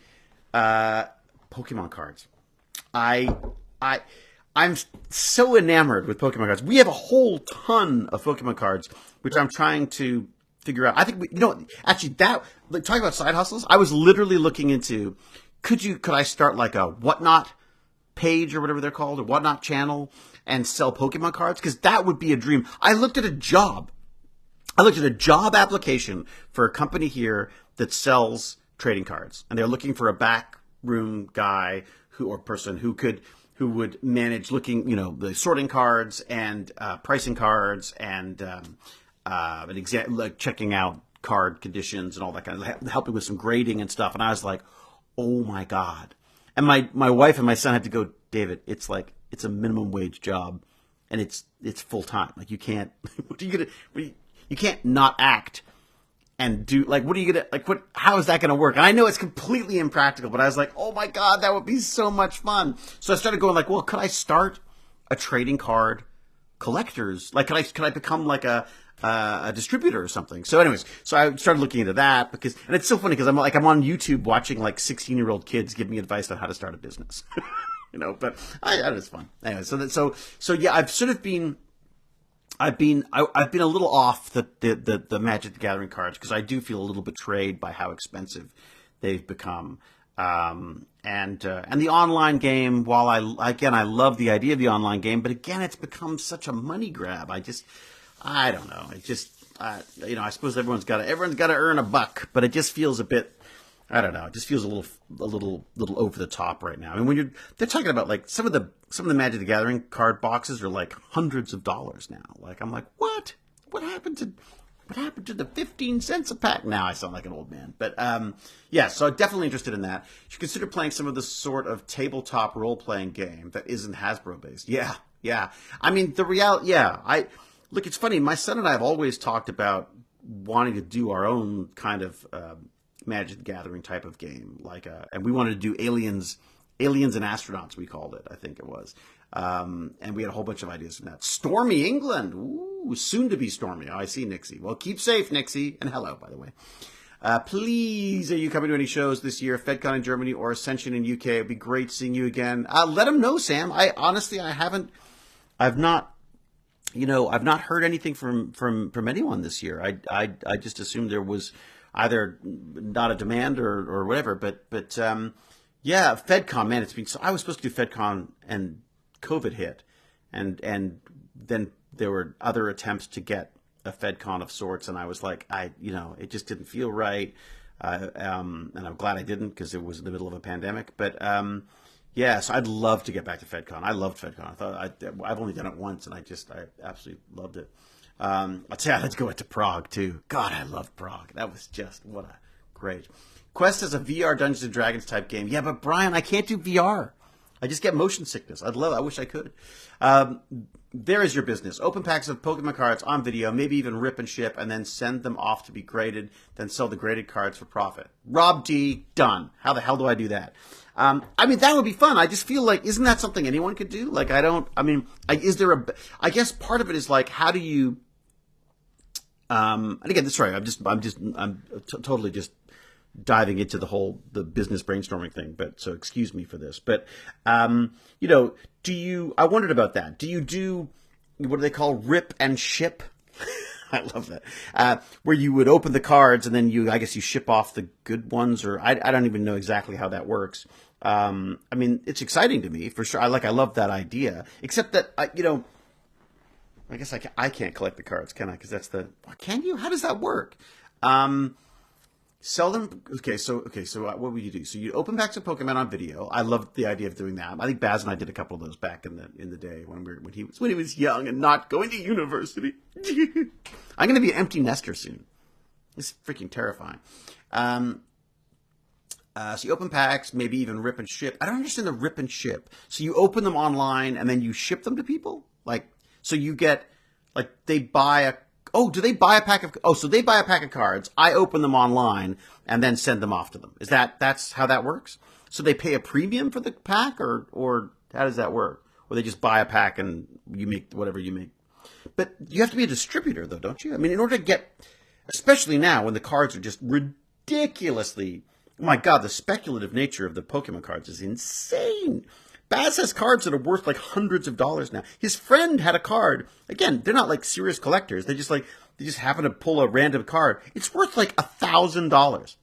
Pokemon cards. I'm so enamored with Pokemon cards. We have a whole ton of Pokemon cards, which I'm trying to figure out. I think talking about side hustles, I was literally looking into, could I start like a Whatnot page or whatever they're called, or Whatnot channel, and sell Pokemon cards? Because that would be a dream. I looked at a job application for a company here that sells trading cards, and they're looking for a back room guy or person who would manage the sorting cards and pricing cards and like checking out card conditions and all that kind of, helping with some grading and stuff. And I was like, oh my God. And my wife and my son had to go, David, it's a minimum wage job and it's full time. Like you can't, you can't not act and do, like, what are you gonna, like, how is that gonna work? And I know it's completely impractical, but I was like, oh my God, that would be so much fun. So I started going like, well, could I start a trading card collectors? Like, could I become like a distributor or something? So anyways, so I started looking into that and it's so funny because I'm on YouTube watching like 16-year-old kids give me advice on how to start a business, but it's fun. Anyway, so yeah, I've sort of been, I've been a little off the Magic the Gathering cards because I do feel a little betrayed by how expensive they've become. And the online game, while I love the idea of the online game, but again it's become such a money grab. I don't know. It just I suppose everyone's got to earn a buck, but it just feels a bit. I don't know. It just feels a little over the top right now. I mean, they're talking about like some of the Magic the Gathering card boxes are like hundreds of dollars now. Like I'm like, what? What happened to the 15 cents a pack? Now I sound like an old man. But yeah, so I'm definitely interested in that. You should consider playing some of the sort of tabletop role playing game that isn't Hasbro based. Yeah. I mean, look. It's funny. My son and I have always talked about wanting to do our own kind of Magic the Gathering type of game, and we wanted to do aliens and astronauts. We called it, I think it was, and we had a whole bunch of ideas from that. Stormy England, ooh, soon to be stormy. Oh, I see Nixie. Well, keep safe, Nixie, and hello, by the way. Please, are you coming to any shows this year? FedCon in Germany or Ascension in UK? It'd be great seeing you again. Let them know, Sam. I haven't. I've not heard anything from anyone this year. I just assumed there was either not a demand or whatever, but yeah, FedCon, man, I was supposed to do FedCon and COVID hit, and then there were other attempts to get a FedCon of sorts, and I was like, it just didn't feel right, and I'm glad I didn't because it was in the middle of a pandemic, but yeah, so I'd love to get back to FedCon. I loved FedCon. I've only done it once, and I absolutely loved it. I'll tell you, let's go to Prague too. God, I love Prague. That was just what a great. Quest is a VR Dungeons and Dragons type game. Yeah, but Brian, I can't do VR. I just get motion sickness. I wish I could. There is your business. Open packs of Pokemon cards on video, maybe even rip and ship, and then send them off to be graded, then sell the graded cards for profit. Rob D, done. How the hell do I do that? I mean, that would be fun. I just feel like, isn't that something anyone could do? Like, I guess part of it is like, how do you, and again, sorry, I'm totally just diving into the business brainstorming thing, but so excuse me for this, but, I wondered about that. Do you do, what do they call rip and ship? I love that. Where you would open the cards and then I guess you ship off the good ones, or I don't even know exactly how that works. I mean, it's exciting to me for sure. I love that idea, except that, I guess I can't collect the cards, can I? Because can you? How does that work? Sell them. Okay, so what would you do? So you open packs of Pokemon on video. I love the idea of doing that. I think Baz and I did a couple of those back in the day when he was young and not going to university. I'm going to be an empty nester soon. It's freaking terrifying. So you open packs, maybe even rip and ship. I don't understand the rip and ship. So you open them online and then you ship them to people? So you get, they buy do they buy a pack of, so they buy a pack of cards, I open them online, and then send them off to them. That's how that works? So they pay a premium for the pack, or how does that work? Or they just buy a pack and you make whatever you make? But you have to be a distributor, though, don't you? I mean, in order to get, especially now when the cards are just ridiculously, oh my God, the speculative nature of the Pokemon cards is insane. Baz has cards that are worth like hundreds of dollars now. His friend had a card. Again, they're not like serious collectors. They just happen to pull a random card. It's worth like $1,000.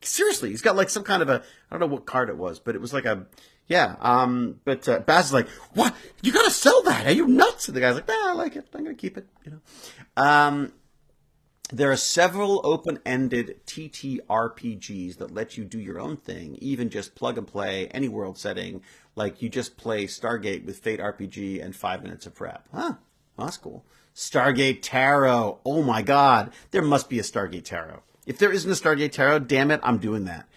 Seriously, he's got like some kind of I don't know what card it was, but it was like but Baz is like, what? You gotta sell that? Are you nuts? And the guy's like, I like it. I'm gonna keep it. There are several open-ended TTRPGs that let you do your own thing, even just plug and play, any world setting, like you just play Stargate with Fate RPG and 5 minutes of prep. Huh, well, that's cool. Stargate Tarot. Oh my God, there must be a Stargate Tarot. If there isn't a Stargate Tarot, damn it, I'm doing that.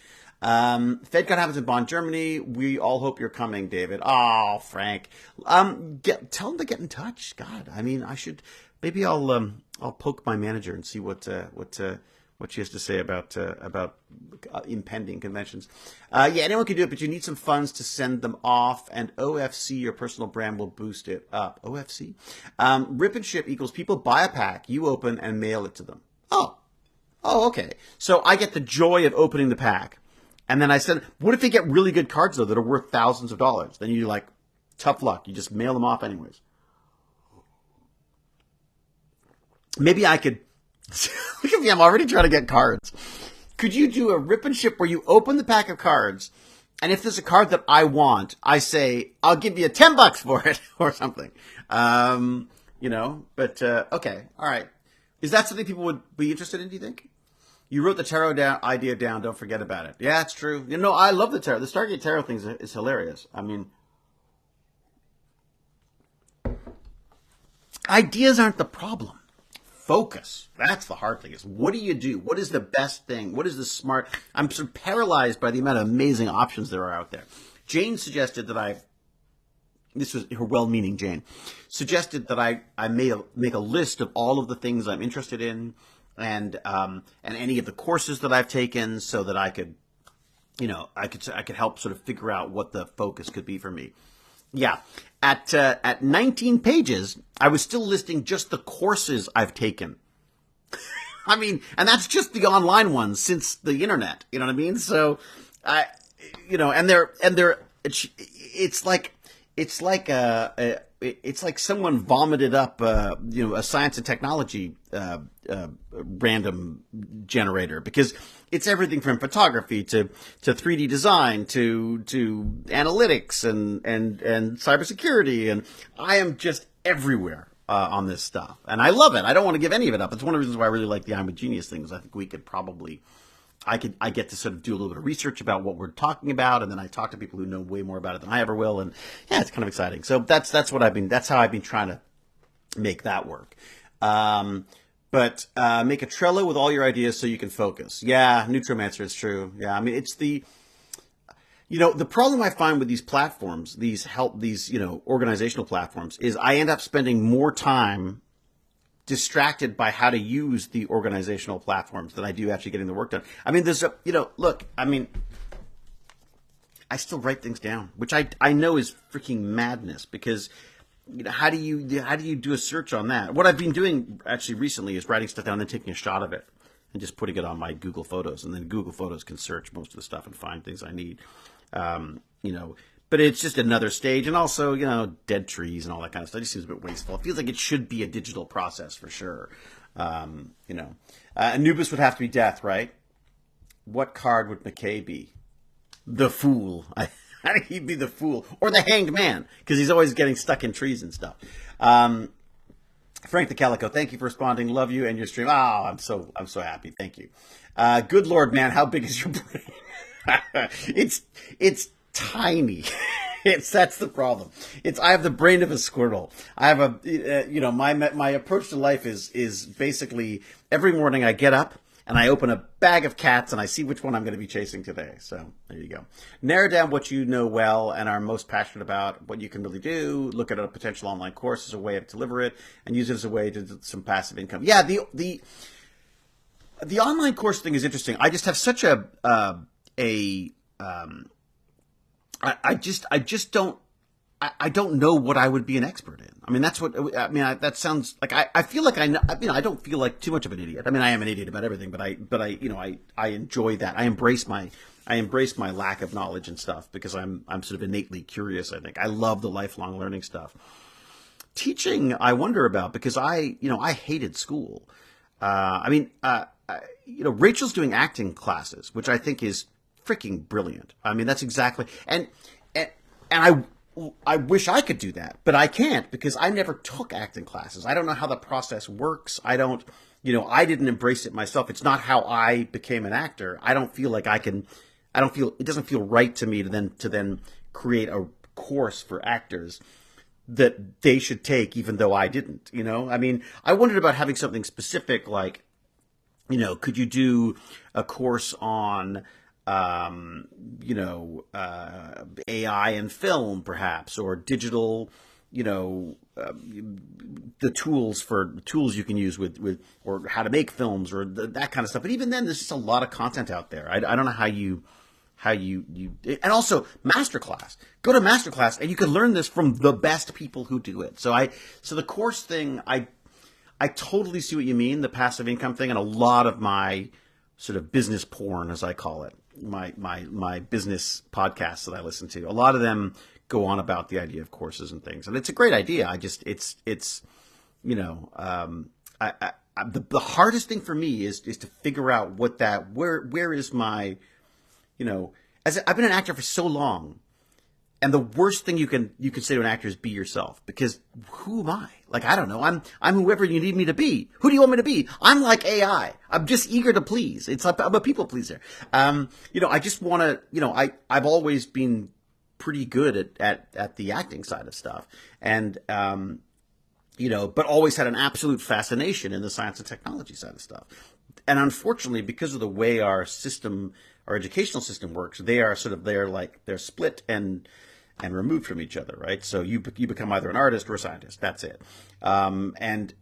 FedCon happens in Bonn, Germany. We all hope you're coming, David. Oh, Frank. Tell him to get in touch. God, I mean, maybe I'll poke my manager and see what she has to say about impending conventions. Anyone can do it, but you need some funds to send them off, and OFC, your personal brand, will boost it up. OFC? Rip and ship equals people buy a pack, you open, and mail it to them. Oh, okay. So I get the joy of opening the pack, and then I send. What if they get really good cards, though, that are worth thousands of dollars? Then you're like, tough luck. You just mail them off anyways. maybe I could, look at me, I'm already trying to get cards. Could you do a rip and ship where you open the pack of cards, and if there's a card that I want, I say, I'll give you $10 for it or something. But okay. All right. Is that something people would be interested in, do you think? You wrote the tarot idea down. Don't forget about it. Yeah, it's true. I love the tarot. The Stargate tarot thing is hilarious. I mean, ideas aren't the problem. Focus. That's the hard thing. Is what do you do? What is the best thing? What is the smart? I'm sort of paralyzed by the amount of amazing options there are out there. Jane suggested that this was her well-meaning Jane, suggested that I make a list of all of the things I'm interested in and any of the courses that I've taken so that I could help sort of figure out what the focus could be for me. Yeah. At 19 pages, I was still listing just the courses I've taken. I mean, and that's just the online ones since the internet. You know what I mean? So, it's like someone vomited up, a science and technology random generator, because it's everything from photography to 3D design to analytics and cybersecurity, and I am just everywhere on this stuff, and I love it. I don't want to give any of it up. It's one of the reasons why I really like the I'm a Genius things. I think we could probably. I get to sort of do a little bit of research about what we're talking about, and then I talk to people who know way more about it than I ever will, and yeah, it's kind of exciting. So that's how I've been trying to make that work. But make a Trello with all your ideas so you can focus. Yeah, Neuromancer is true. Yeah, I mean it's the problem I find with these platforms, these organizational platforms, is I end up spending more time distracted by how to use the organizational platforms than I do actually getting the work done. I mean, I still write things down, which I know is freaking madness, because how do you do a search on that? What I've been doing actually recently is writing stuff down and then taking a shot of it and just putting it on my Google Photos, and then Google Photos can search most of the stuff and find things I need. But it's just another stage, and also, dead trees and all that kind of stuff. It just seems a bit wasteful. It feels like it should be a digital process for sure. Anubis would have to be death, right? What card would McKay be? The Fool. I think he'd be the Fool, or the Hanged Man, because he's always getting stuck in trees and stuff. Frank the Calico, thank you for responding. Love you and your stream. Oh, I'm so happy. Thank you. Good Lord, man, how big is your brain? It's tiny. That's the problem. I have the brain of a squirrel. I have my approach to life is basically every morning I get up and I open a bag of cats and I see which one I'm going to be chasing today. So there you go. Narrow down what you know well and are most passionate about, what you can really do. Look at a potential online course as a way to deliver it, and use it as a way to do some passive income. Yeah, the online course thing is interesting. I just have such I don't know what I would be an expert in. I mean, that sounds like I feel like I know. I don't feel like too much of an idiot. I mean, I am an idiot about everything, but I enjoy that. I embrace my lack of knowledge and stuff, because I'm sort of innately curious. I think I love the lifelong learning stuff. Teaching, I wonder about, because I hated school. Rachel's doing acting classes, which I think is freaking brilliant. I mean, that's exactly, and I wish I could do that, but I can't, because I never took acting classes. I don't know how the process works. I didn't embrace it myself. It's not how I became an actor. I don't feel like it doesn't feel right to me to then create a course for actors that they should take, even though I didn't, I mean, I wondered about having something specific, like, could you do a course on AI and film, perhaps, or digital, the tools you can use with or how to make films, or that kind of stuff. But even then, there's just a lot of content out there. I don't know how you and also masterclass. Go to masterclass and you can learn this from the best people who do it. So the course thing, I totally see what you mean, the passive income thing, and a lot of my sort of business porn, as I call it, my business podcasts that I listen to, a lot of them go on about the idea of courses and things, and it's a great idea. the hardest thing for me is to figure out where is my, as I've been an actor for so long. And the worst thing you can say to an actor is be yourself, because who am I? Like, I don't know. I'm whoever you need me to be. Who do you want me to be? I'm like AI. I'm just eager to please. It's like I'm a people pleaser. I just want to, I've always been pretty good at the acting side of stuff, and but always had an absolute fascination in the science and technology side of stuff. And unfortunately, because of the way our educational system works, they're split and removed from each other, right? So you become either an artist or a scientist. That's it. And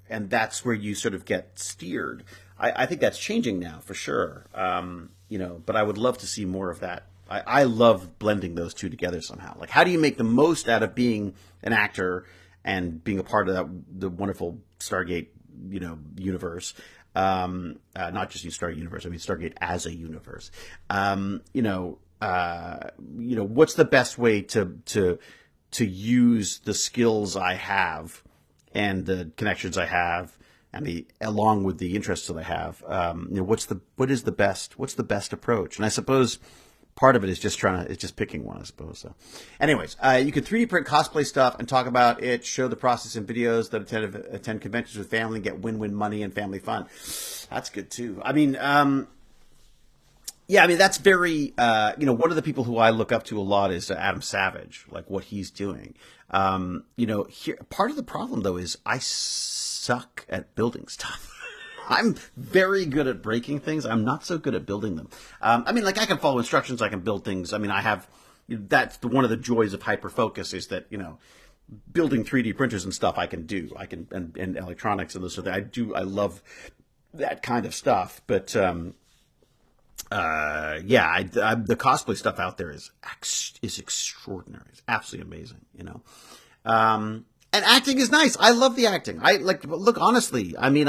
that's where you sort of get steered. I think that's changing now for sure. But I would love to see more of that. I love blending those two together somehow. Like, how do you make the most out of being an actor and being a part of the wonderful Stargate, universe? Not just Stargate universe. I mean, Stargate as a universe. What's the best way to use the skills I have and the connections I have, and along with the interests that I have? What's the best approach? And I suppose part of it is just picking one, I suppose. So, anyways, you can 3D print cosplay stuff and talk about it, show the process in videos that attend conventions with family, get win-win money and family fun. That's good too. I mean, that's very, one of the people who I look up to a lot is Adam Savage, like what he's doing. Here, part of the problem though is I suck at building stuff. I'm very good at breaking things. I'm not so good at building them. I can follow instructions. I can build things. I mean, that's one of the joys of hyperfocus is that, building 3D printers and stuff I can do. And electronics and this sort of thing. I love that kind of stuff. But, the cosplay stuff out there is extraordinary. It's absolutely amazing, and acting is nice. I love the acting. Look, honestly, I mean,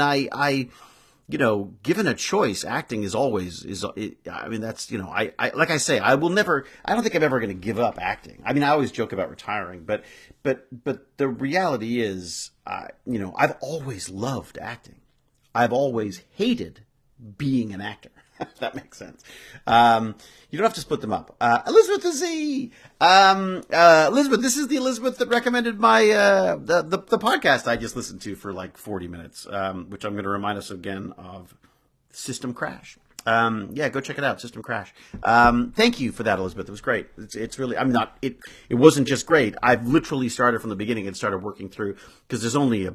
given a choice, acting is always, like I say, I don't think I'm ever going to give up acting. I mean, I always joke about retiring, but the reality is, I've always loved acting. I've always hated being an actor. If that makes sense. You don't have to split them up. Elizabeth is Elizabeth, this is the Elizabeth that recommended my the podcast I just listened to for like 40 minutes, which I'm going to remind us again of System Crash. Go check it out, System Crash. Thank you for that, Elizabeth. It was great. It's really, it wasn't just great. I've literally started from the beginning and started working through, because there's only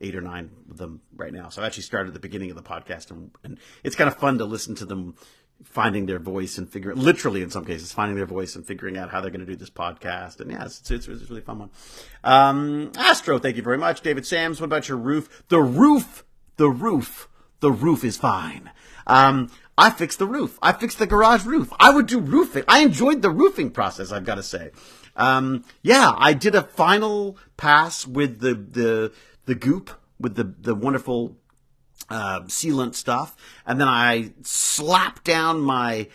8 or 9 of them right now. So I actually started at the beginning of the podcast, and it's kind of fun to listen to them finding their voice and literally in some cases, finding their voice and figuring out how they're going to do this podcast. And it's a really fun one. Astro, thank you very much. David Sams, what about your roof? The roof is fine. I fixed the roof. I fixed the garage roof. I would do roofing. I enjoyed the roofing process, I've got to say. I did a final pass with the goop, with the wonderful sealant stuff, and then I slapped down my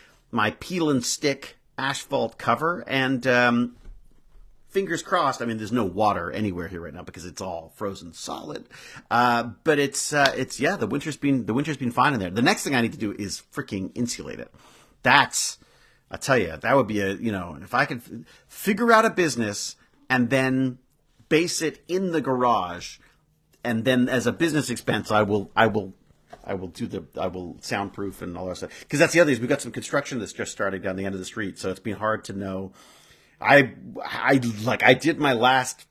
peel and stick asphalt cover, and fingers crossed. I mean, there's no water anywhere here right now because it's all frozen solid. But the winter's been fine in there. The next thing I need to do is freaking insulate it. I tell you, that would be if I could figure out a business and then base it in the garage, and then as a business expense, I will soundproof and all that stuff. Because that's the other thing, is we've got some construction that's just starting down the end of the street, so it's been hard to know. I did my last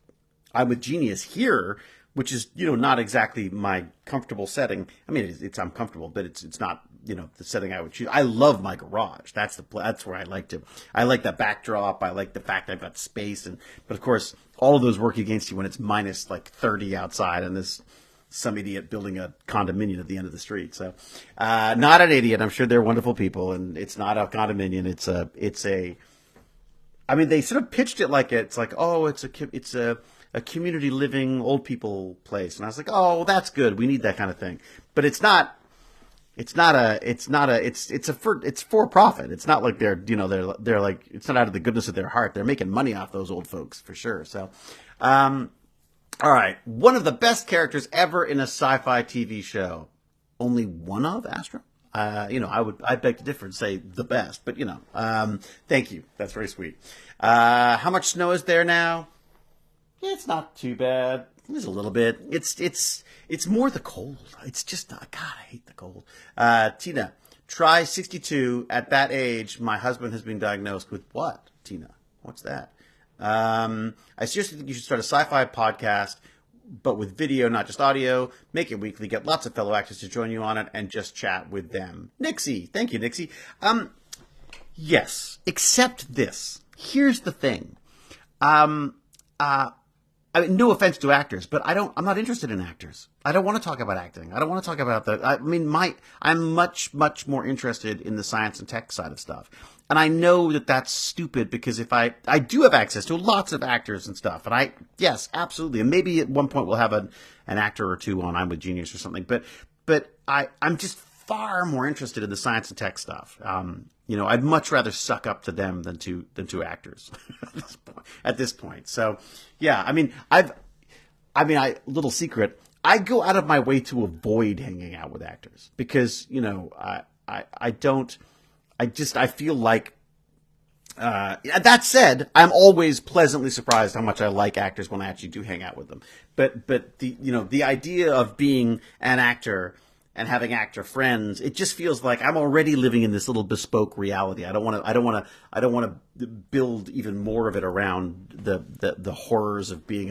I'm with Genius here, which is, not exactly my comfortable setting. I mean, I'm comfortable, but it's not, the setting I would choose. I love my garage. That's where I like that backdrop. I like the fact I've got space, but of course, all of those work against you when it's minus like 30 outside and some idiot building a condominium at the end of the street. So, not an idiot. I'm sure they're wonderful people, and it's not a condominium. I mean, they sort of pitched it like it's a community living old people place, and I was like, oh, well, that's good. We need that kind of thing. But it's for profit. It's not like they're like, it's not out of the goodness of their heart. They're making money off those old folks for sure. So, All right. One of the best characters ever in a sci-fi TV show. Only one of Astra? I beg to differ and say the best, but thank you. That's very sweet. How much snow is there now? Yeah, it's not too bad. There's a little bit. It's more the cold. It's just God, I hate the cold. Tina, try 62. At that age, my husband has been diagnosed with what? Tina, what's that? I seriously think you should start a sci-fi podcast, but with video, not just audio. Make it weekly. Get lots of fellow actors to join you on it, and just chat with them. Nixie, thank you, Nixie. Yes, except this. Here's the thing. I mean, no offense to actors, but I'm not interested in actors. I don't want to talk about acting. I don't want to talk about I'm much, much more interested in the science and tech side of stuff. And I know that that's stupid because if I do have access to lots of actors and stuff. And yes, absolutely. And maybe at one point we'll have an actor or two on I'm with Genius or something. But I'm just far more interested in the science and tech stuff. I'd much rather suck up to them than to actors at this point. So, yeah, I mean, little secret, I go out of my way to avoid hanging out with actors because, I feel like, that said, I'm always pleasantly surprised how much I like actors when I actually do hang out with them. But the idea of being an actor and having actor friends, it just feels like I'm already living in this little bespoke reality. I don't want to build even more of it around the horrors of being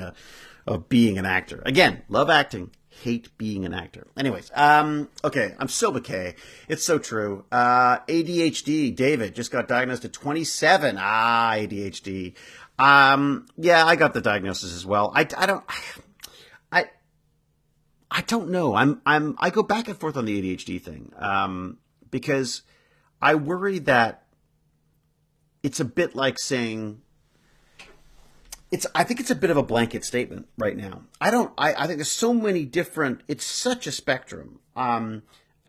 an actor. Again, love acting, hate being an actor. Anyways, okay, I'm so McKay. It's so true. ADHD, David just got diagnosed at 27. ADHD. Yeah, I got the diagnosis as well. I don't know. I go back and forth on the ADHD thing, because I worry that it's a bit like saying I think it's a bit of a blanket statement right now. I think there's so many different, it's such a spectrum.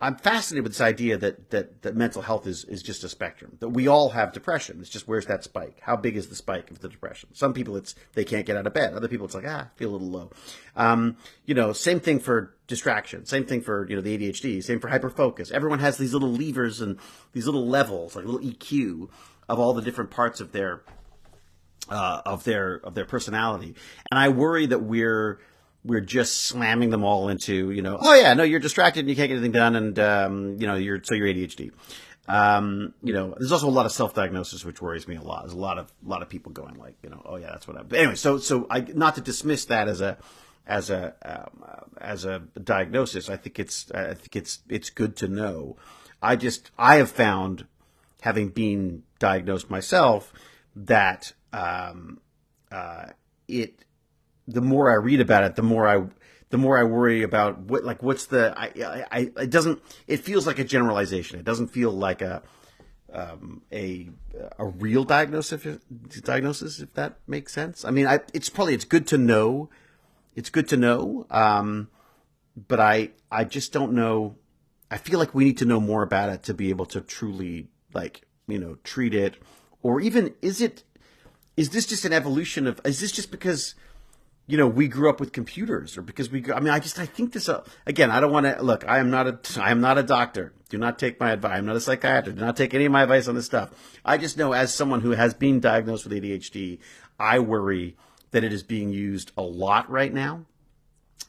I'm fascinated with this idea that mental health is just a spectrum, that we all have depression. It's just, where's that spike? How big is the spike of the depression? Some people they can't get out of bed. Other people it's like, feel a little low. Same thing for distraction. Same thing for, the ADHD, same for hyperfocus. Everyone has these little levers and these little levels, like a little EQ of all the different parts of their personality. And I worry that we're just slamming them all into, you're distracted and you can't get anything done, and you're ADHD. There's also a lot of self-diagnosis, which worries me a lot. There's a lot of people going like, that's what I'm. But anyway, so I, not to dismiss that as a diagnosis. I think it's good to know. I have found, having been diagnosed myself, that the more I read about it, the more I worry about it feels like a generalization. It doesn't feel like a real diagnosis, if that makes sense. I mean, it's good to know. It's good to know. But I just don't know. I feel like we need to know more about it to be able to truly treat it. Or even, is this just an evolution of, is this just because, we grew up with computers, or because I think this, again, I don't want to, look, I am not a doctor. Do not take my advice. I'm not a psychiatrist. Do not take any of my advice on this stuff. I just know, as someone who has been diagnosed with ADHD, I worry that it is being used a lot right now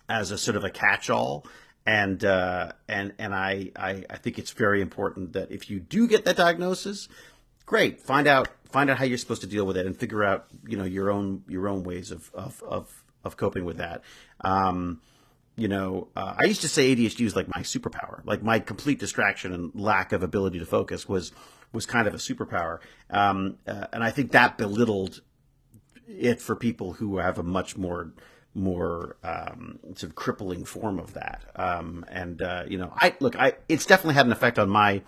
as a sort of a catch-all. And I think it's very important that if you do get that diagnosis, great, find out how you're supposed to deal with it and figure out, your own ways of coping with that. I used to say ADHD was like my superpower, like my complete distraction and lack of ability to focus was kind of a superpower. And I think that belittled it for people who have a much more sort of crippling form of that. It's definitely had an effect on my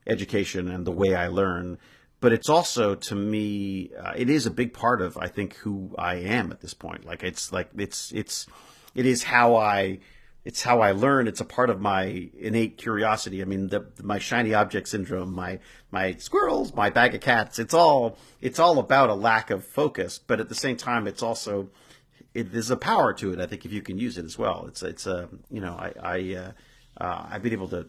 education and the way I learn. But it's also, to me, it is a big part of, I think, who I am at this point. It is how I learn. It's a part of my innate curiosity. I mean, my shiny object syndrome, my squirrels, my bag of cats. It's all about a lack of focus. But at the same time, it's also there's a power to it. I think if you can use it as well, it's a I've been able to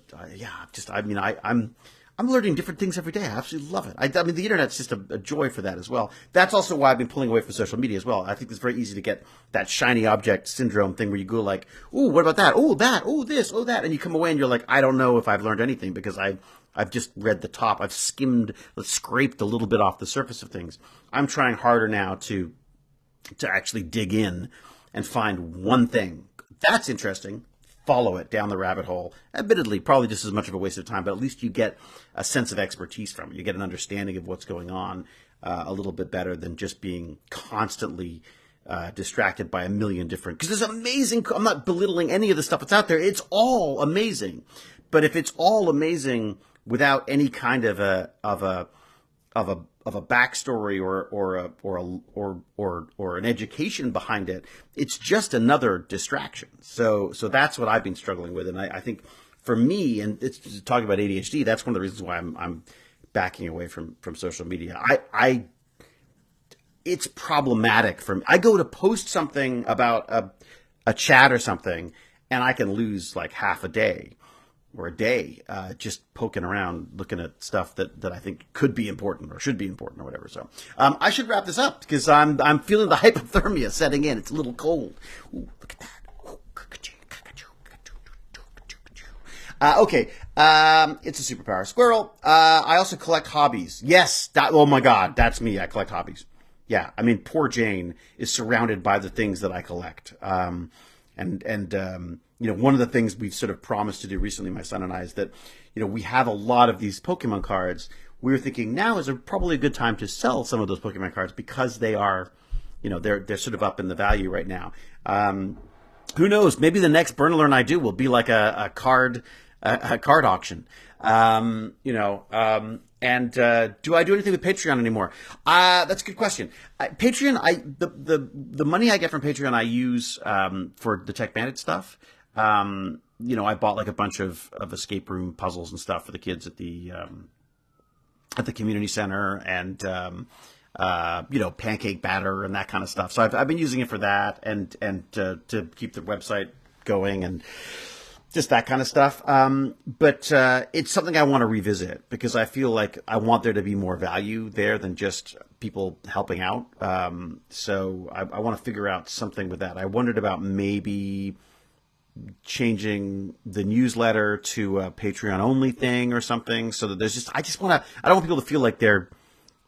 I'm learning different things every day. I absolutely love it. I mean, the internet's just a joy for that as well. That's also why I've been pulling away from social media as well. I think it's very easy to get that shiny object syndrome thing where you go like, "Ooh, what about that? Oh, that. Oh, this. Oh, that," and you come away and you're like, "I don't know if I've learned anything because I've just read the top. I've scraped a little bit off the surface of things." I'm trying harder now to actually dig in and find one thing that's interesting, follow it down the rabbit hole. Admittedly, probably just as much of a waste of time, but at least you get a sense of expertise from it. You get an understanding of what's going on a little bit better than just being constantly distracted by a million different. Because there's amazing. I'm not belittling any of the stuff that's out there. It's all amazing, but if it's all amazing without any kind of a backstory or an education behind it, it's just another distraction. So that's what I've been struggling with, and I think for me, and it's talking about ADHD, that's one of the reasons why I'm backing away from social media. It's problematic for me. I go to post something about a chat or something, and I can lose like half a day or a day just poking around looking at stuff that I think could be important or should be important or whatever. So I should wrap this up because I'm feeling the hypothermia setting in. It's a little cold. Ooh, look at that. Okay, it's a superpower. Squirrel. I also collect hobbies. Yes, oh my God, that's me. I collect hobbies. Yeah, I mean, poor Jane is surrounded by the things that I collect. One of the things we've sort of promised to do recently, my son and I, is that, we have a lot of these Pokemon cards. We were thinking now is probably a good time to sell some of those Pokemon cards because they are, they're sort of up in the value right now. Who knows? Maybe the next Burn Alert I do will be like a card auction. And do I do anything with Patreon anymore? That's a good question. Patreon, the money I get from Patreon, I use for the Tech Bandit stuff. I bought like a bunch of escape room puzzles and stuff for the kids at the community center, and pancake batter and that kind of stuff. So I've been using it for that and to keep the website going and just that kind of stuff. But it's something I want to revisit because I feel like I want there to be more value there than just people helping out. So I want to figure out something with that. I wondered about maybe changing the newsletter to a Patreon only thing or something so that I don't want people to feel like they're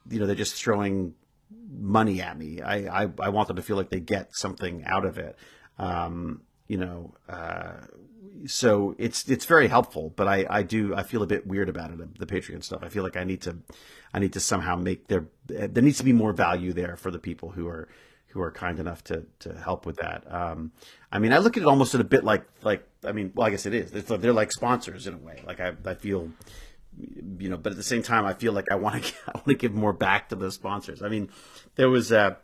just throwing money at me. I want them to feel like they get something out of it. So it's very helpful, but I feel a bit weird about it, the Patreon stuff. I feel like I need to somehow there needs to be more value there for the people who are kind enough to help with that. I look at it almost in a bit like I guess it is. They're like sponsors in a way. Like I feel, but at the same time, I feel like I want to give more back to those sponsors. There was I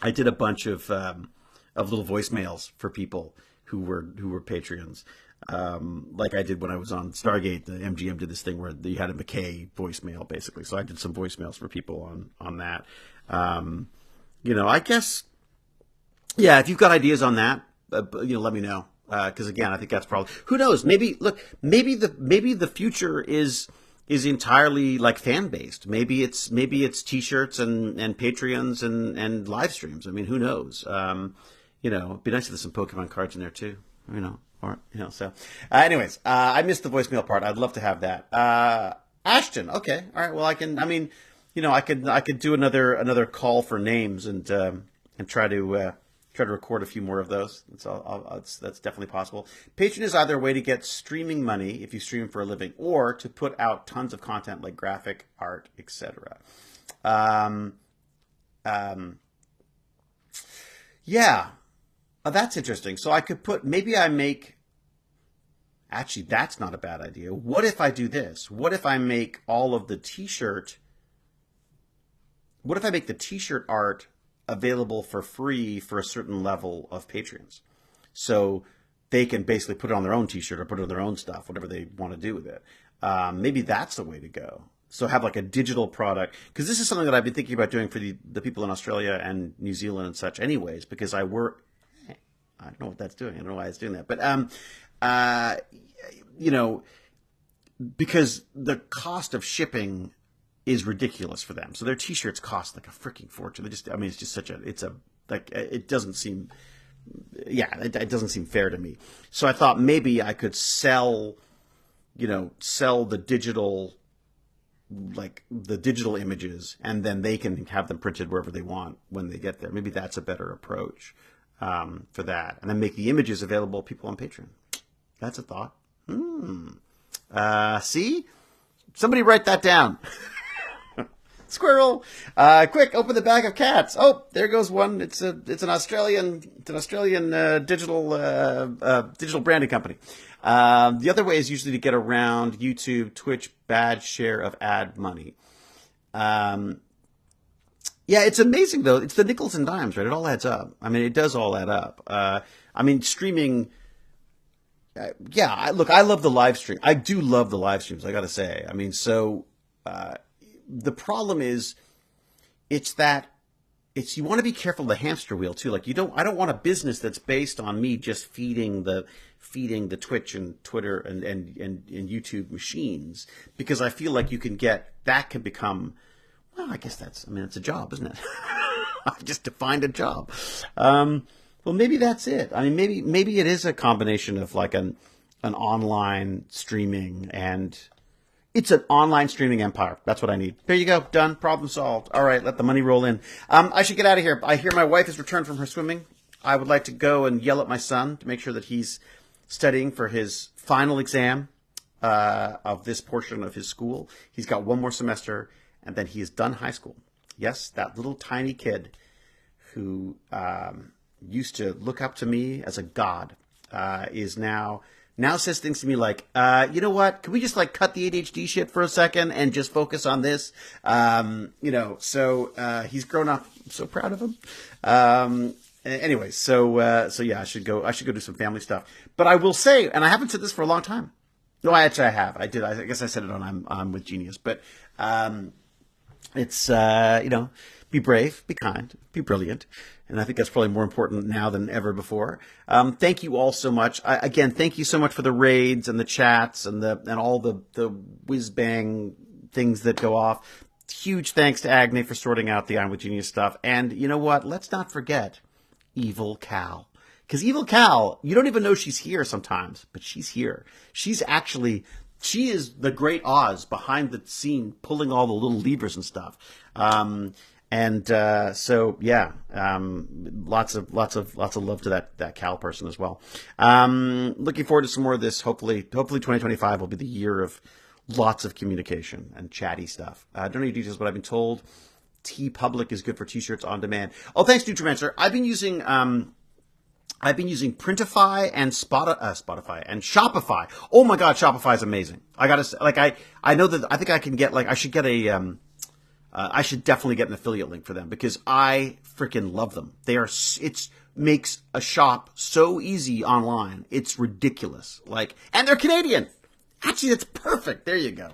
did a bunch of little voicemails for people who were Patreons. Like I did when I was on Stargate. The MGM did this thing where you had a McKay voicemail basically. So I did some voicemails for people on that. I guess, yeah, if you've got ideas on that, let me know. Because again, I think that's probably, who knows? Maybe the future is entirely like fan based. Maybe it's t-shirts and Patreons and live streams. Who knows? It'd be nice if there's some Pokemon cards in there too. So. Anyways, I missed the voicemail part. I'd love to have that. Ashton, okay, all right. Well, I can. I could do another call for names and try to record a few more of those. That's definitely possible. Patreon is either a way to get streaming money if you stream for a living, or to put out tons of content like graphic art, etc. Yeah, that's interesting. So I could actually, that's not a bad idea. What if I do this? What if I make the t-shirt art available for free for a certain level of patrons? So they can basically put it on their own t-shirt or put it on their own stuff, whatever they want to do with it. Maybe that's the way to go. So have like a digital product, because this is something that I've been thinking about doing for the people in Australia and New Zealand and such anyways, because I work, I don't know what that's doing. I don't know why it's doing that, but, uh, you know, because the cost of shipping is ridiculous for them. So their t-shirts cost like a freaking fortune. They just, I mean, it's just such a, it's a, like, it doesn't seem, yeah, it doesn't seem fair to me. So I thought maybe I could sell, sell the digital, like the digital images, and then they can have them printed wherever they want when they get there. Maybe that's a better approach for that. And then make the images available to people on Patreon. That's a thought. See? Somebody write that down. Squirrel! Quick, open the bag of cats. Oh, there goes one. It's an Australian digital branding company. The other way is usually to get around YouTube, Twitch, bad share of ad money. Yeah, it's amazing though. It's the nickels and dimes, right? It all adds up. I mean, it does all add up. I mean, streaming. Look, I love the live stream. I do love the live streams, I gotta say. I mean, so the problem is, you want to be careful of the hamster wheel too. Like I don't want a business that's based on me just feeding the Twitch and Twitter and YouTube machines, because I feel like that can become, well, I guess it's a job, isn't it? I just defined a job. Well, maybe that's it. I mean, maybe it is a combination of like an online streaming, and it's an online streaming empire. That's what I need. There you go. Done. Problem solved. All right. Let the money roll in. I should get out of here. I hear my wife has returned from her swimming. I would like to go and yell at my son to make sure that he's studying for his final exam of this portion of his school. He's got one more semester, and then he is done high school. Yes, that little tiny kid who used to look up to me as a god is now says things to me like, you know what? Can we just like cut the ADHD shit for a second and just focus on this? So he's grown up. I'm so proud of him. Anyway, so yeah, I should go do some family stuff. But I will say, and I haven't said this for a long time. No, I have. I did. I guess I said it on I'm with Genius. But it's be brave, be kind, be brilliant. And I think that's probably more important now than ever before. Thank you all so much. Again, thank you so much for the raids and the chats and all the whiz bang things that go off. Huge thanks to Agne for sorting out the I'm with Genius stuff. And you know what? Let's not forget Evil Cal. Because Evil Cal, you don't even know she's here sometimes, but she's here. She is the great Oz behind the scene, pulling all the little levers and stuff. So yeah, lots of love to that Cal person as well. Looking forward to some more of this. Hopefully 2025 will be the year of lots of communication and chatty stuff. Don't know any details, but I've been told TeePublic is good for t-shirts on demand. Oh, thanks, Nutrimancer. I've been using Printify and Spotify and Shopify. Oh my God, Shopify is amazing. I gotta say, like, I know that I think I can get, like, I should get I should definitely get an affiliate link for them because I freaking love them. It makes a shop so easy online. It's ridiculous. Like, and they're Canadian. Actually, that's perfect. There you go.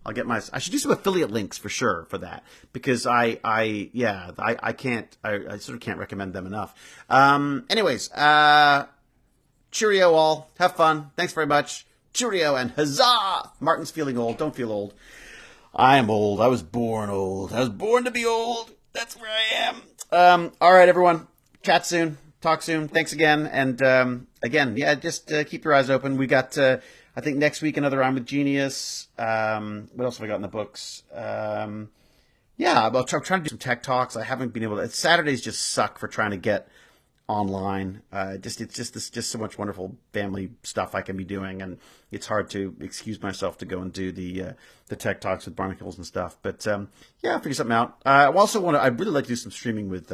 I should do some affiliate links for sure for that because I sort of can't recommend them enough. Anyways, cheerio all. Have fun. Thanks very much. Cheerio and huzzah. Martin's feeling old. Don't feel old. I am old. I was born old. I was born to be old. That's where I am. All right, everyone. Chat soon. Talk soon. Thanks again. And again, yeah, just keep your eyes open. We got, I think next week, another I'm with Genius. What else have I got in the books? Yeah, I'm trying to do some tech talks. I haven't been able to. Saturdays just suck for trying to get online. It's just so much wonderful family stuff I can be doing, and it's hard to excuse myself to go and do the tech talks with Barnacles and stuff. But yeah, I'll figure something out. I'd really like to do some streaming with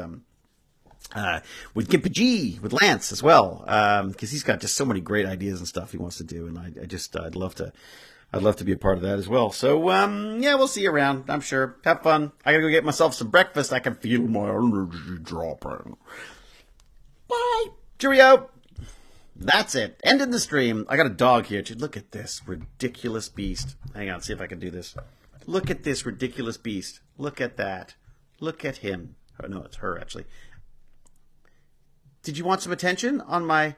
Gimpy G, with Lance as well, because he's got just so many great ideas and stuff he wants to do, and I'd love to be a part of that as well. So yeah, we'll see you around. I'm sure. Have fun. I gotta go get myself some breakfast. I can feel my energy dropping. Bye. Cheerio. That's it. Ending the stream. I got a dog here. Look at this ridiculous beast. Hang on, see if I can do this. Look at this ridiculous beast. Look at that. Look at him. Oh, no, it's her, actually. Did you want some attention on my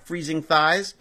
freezing thighs?